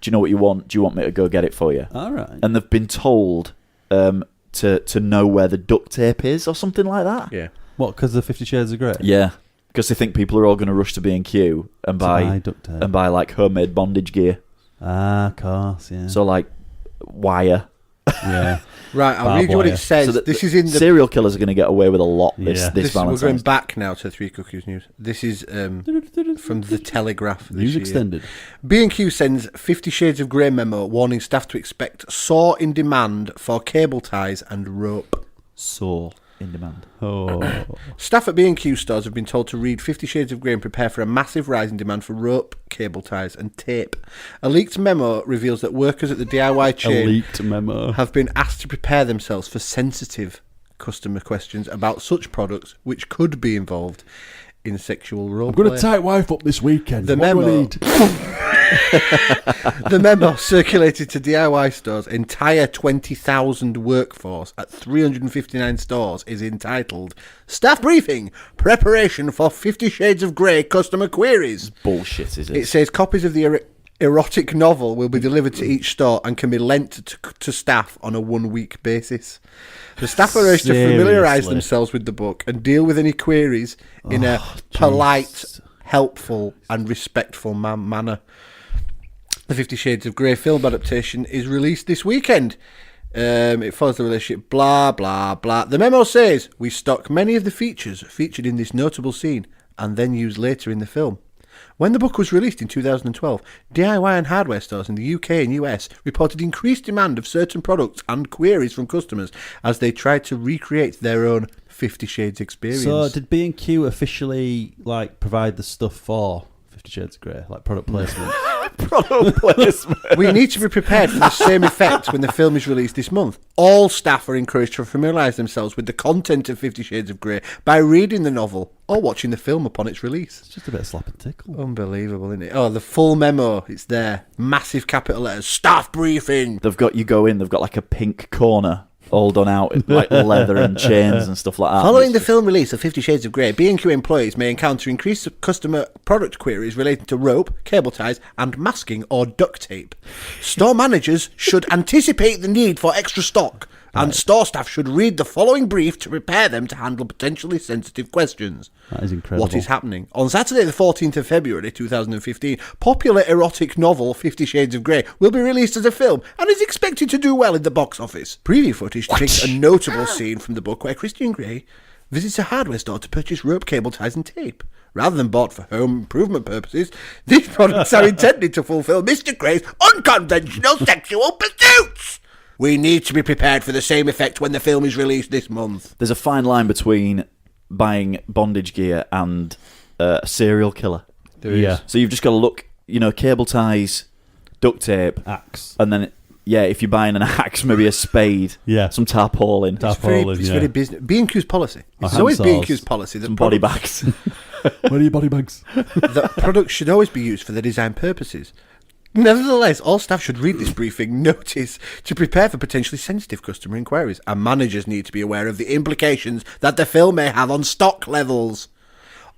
"Do you know what you want? Do you want me to go get it for you?" All right. And they've been told to know where the duct tape is or something like that. Yeah. What? Because of 50 Shades of Grey? Yeah, because they think people are all going to rush to B&Q and buy duct tape. and buy like homemade bondage gear. Ah, of course, yeah. So like wire. yeah. Right, I'll Barbed read you what wire. it says. So this is in the... serial killers are going to get away with a lot this Yeah. this We're Valentine's. going back now to Three Cuckoos News. This is from The Telegraph. This News year. extended. B&Q sends 50 Shades of Grey memo warning staff to expect soar in demand for cable ties and rope. So in demand. Oh. Staff at B&Q stores have been told to read 50 Shades of Grey and prepare for a massive rise in demand for rope, cable ties and tape. A leaked memo reveals that workers at the DIY A chain leaked memo. have been asked to prepare themselves for sensitive customer questions about such products which could be involved in sexual role play. tie wife up this weekend. The memo. The memo circulated to DIY stores' entire 20,000 workforce at 359 stores is entitled Staff Briefing, Preparation for 50 Shades of Grey Customer Queries. Bullshit, is it? It says copies of the erotic novel will be delivered to each store and can be lent to staff on a 1 week basis. The staff are urged to familiarise Seriously? themselves with the book and deal with any queries in a polite, helpful and respectful manner. The 50 Shades of Grey film adaptation is released this weekend. It follows the relationship, blah, blah, blah. The memo says, we stock many of the features featured in this notable scene and then used later in the film. When the book was released in 2012, DIY and hardware stores in the UK and US reported increased demand of certain products and queries from customers as they tried to recreate their own 50 Shades experience. So, did B&Q officially like provide the stuff for 50 Shades of Grey, like product placement? Product placement. We need to be prepared for the same effect when the film is released this month. All staff are encouraged to familiarise themselves with the content of 50 Shades of Grey by reading the novel or watching the film upon its release. It's just a bit of slap and tickle. Unbelievable, isn't it? Oh, the full memo, it's there. Massive capital letters, staff briefing. They've got like a pink corner all done out, like leather and chains and stuff like that. Following the film release of 50 Shades of Grey, B&Q employees may encounter increased customer product queries relating to rope, cable ties, and masking or duct tape. Store managers should anticipate the need for extra stock, and store staff should read the following brief to prepare them to handle potentially sensitive questions. That is incredible. What is happening? On Saturday the 14th of February 2015, popular erotic novel 50 Shades of Grey will be released as a film and is expected to do well in the box office. Preview footage depicts a notable scene from the book where Christian Grey visits a hardware store to purchase rope, cable ties and tape. Rather than bought for home improvement purposes, these products are intended to fulfill Mr. Grey's unconventional sexual pursuits. We need to be prepared for the same effect when the film is released this month. There's a fine line between buying bondage gear and a serial killer. Yeah. So you've just got to look, cable ties, duct tape, Axe. and then, if you're buying an axe, maybe a spade, Yeah. some tarpaulin, It's very business. B&Q's policy. It's always hand saws. B&Q's policy that some body products- bags. Where are your body bags? that products should always be used for their design purposes. Nevertheless, all staff should read this briefing notice to prepare for potentially sensitive customer inquiries, and managers need to be aware of the implications that the film may have on stock levels.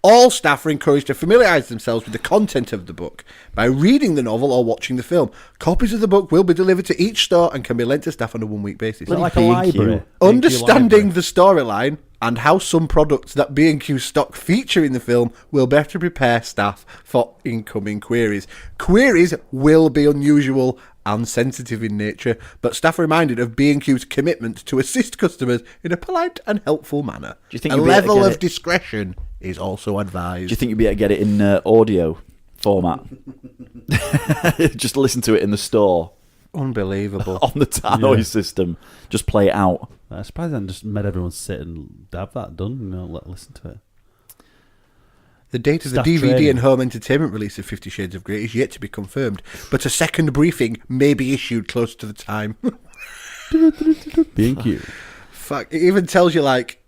All staff are encouraged to familiarise themselves with the content of the book by reading the novel or watching the film. Copies of the book will be delivered to each store and can be lent to staff on a 1 week basis. Like a B&Q. library. Understanding the storyline and how some products that B&Q stock feature in the film will better prepare staff for incoming queries. Queries will be unusual and sensitive in nature, but staff are reminded of B&Q's commitment to assist customers in a polite and helpful manner. Do you think a you'll be able to level get of it- discretion is also advised. Do you think you'd be able to get it in audio format? Just listen to it in the store Unbelievable. on the tannoy system. Just play it out. I'm surprised I just made everyone sit and have that done. Listen to it. The date of the Staff DVD training. and home entertainment release of 50 Shades of Grey is yet to be confirmed, but a second briefing may be issued close to the time. B&Q. Fuck, it even tells you, like,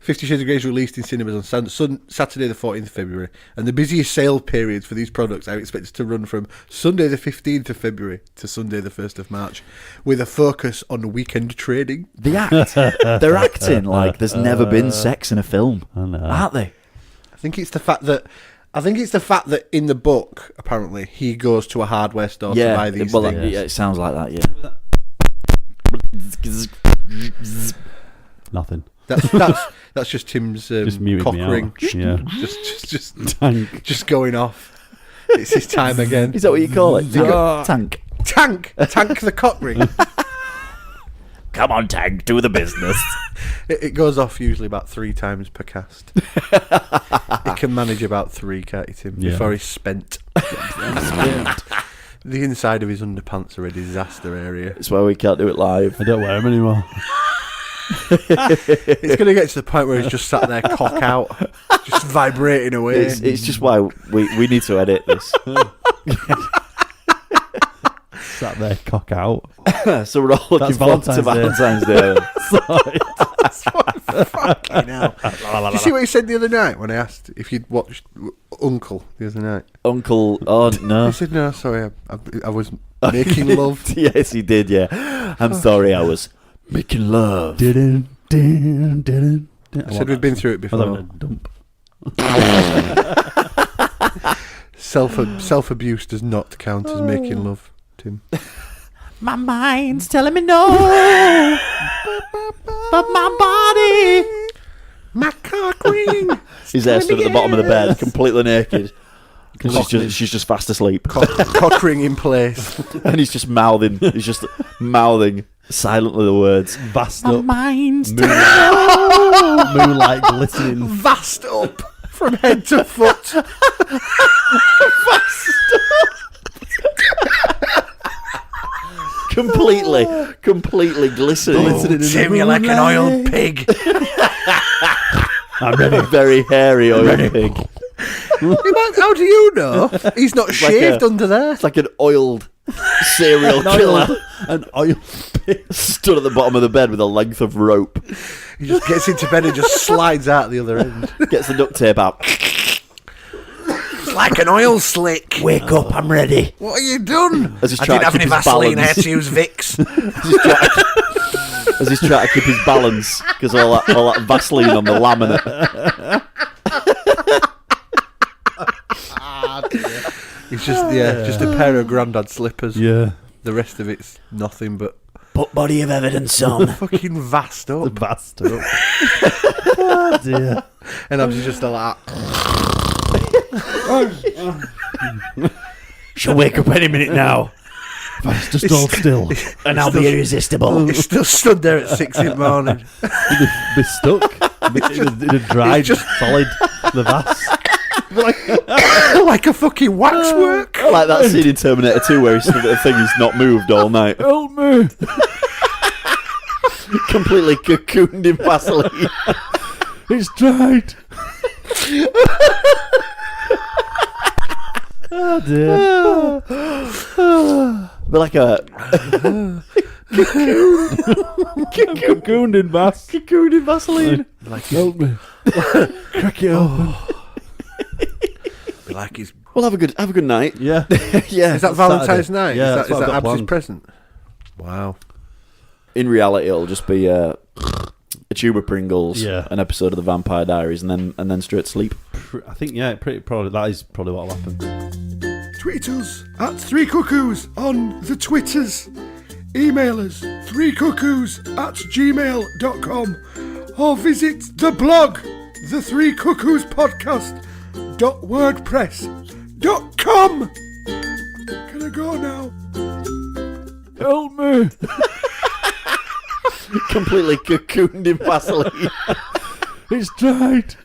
50 Shades of Grey is released in cinemas on Saturday the 14th of February, and the busiest sale periods for these products are expected to run from Sunday the 15th of February to Sunday the 1st of March, with a focus on weekend trading. The act. They're acting like there's never been sex in a film, aren't they? I think it's the fact that in the book, apparently, he goes to a hardware store to buy these things. Yeah, it sounds like that, yeah. Nothing. That's just Tim's Just muting cock me out. ring. Yeah. just going off. It's his time again. Is that what you call it? Tank. Tank the cock ring. Come on, Tank, do the business. It goes off usually about 3 times per cast. It can manage about 3, can't it, Tim? Yeah. Before he's spent. The inside of his underpants are a disaster area. That's why we can't do it live. I don't wear them anymore. It's going to get to the point where he's just sat there, cock out, just vibrating away. It's just why we need to edit this. Sat there, cock out. So we're all looking forward to Valentine's Day. Fucking hell. Did you see what he said the other night when I asked if you'd watched Uncle the other night? Uncle, oh no. He said, no, sorry, I was making love. Yes, he did, yeah. I'm sorry, I was making love. Didn't. I said we've been through it before. Dump. Self-abuse does not count as making love, Tim. My mind's telling me no, but my body. My cock ring. He's there stood at the bottom of the bed, completely naked. She's just fast asleep. Cock ring in place. And he's just mouthing silently the words. Vast My up. mind's Moonlight glistening. Vast up from head to foot. completely glistening. Tim, you're like an oiled pig. I'm ready. Very hairy oil pig. How do you know? He's not shaved under there. It's like an oiled serial killer. An oil pig. Stood at the bottom of the bed with a length of rope. He just gets into bed and just slides out the other end. Gets the duct tape out. It's like an oil slick. Wake up, I'm ready. What have you done? As he's I trying didn't to have any keep his Vaseline, I had balance. to use Vicks. As he's trying to keep his balance because all that Vaseline on the laminate. It's just a pair of grandad slippers. Yeah. The rest of it's nothing but Put body of evidence on. fucking vast up. Vast up. Oh dear. And I'm just like, She'll wake up any minute now, Just hold still. and I'll be irresistible. it's still stood there at 6 in the morning. Be stuck. In a dried, solid the vast. Like a fucking waxwork. Like that scene in Terminator 2 where he's stood at a thing he's not moved all night. Help me. Completely cocooned in Vaseline. It's dried. Oh dear. But like a Cocooned in vast. cocooned in Vaseline. Help me. Crack it open. Like he's. Well, have a good night. Yeah. Yeah. Is that Valentine's night? Yeah, is that's that what I've got Abs's planned. present? Wow. In reality, it'll just be a tube of Pringles, Yeah. an episode of the Vampire Diaries, and then straight to sleep. I think probably that is probably what'll happen. Tweet us at 3 Cuckoos on the Twitters. Email us 3cuckoos@gmail.com or visit the blog the 3 Cuckoos podcast.wordpress.com. Can I go now? Help me. Completely cocooned in Vaseline. It's dried.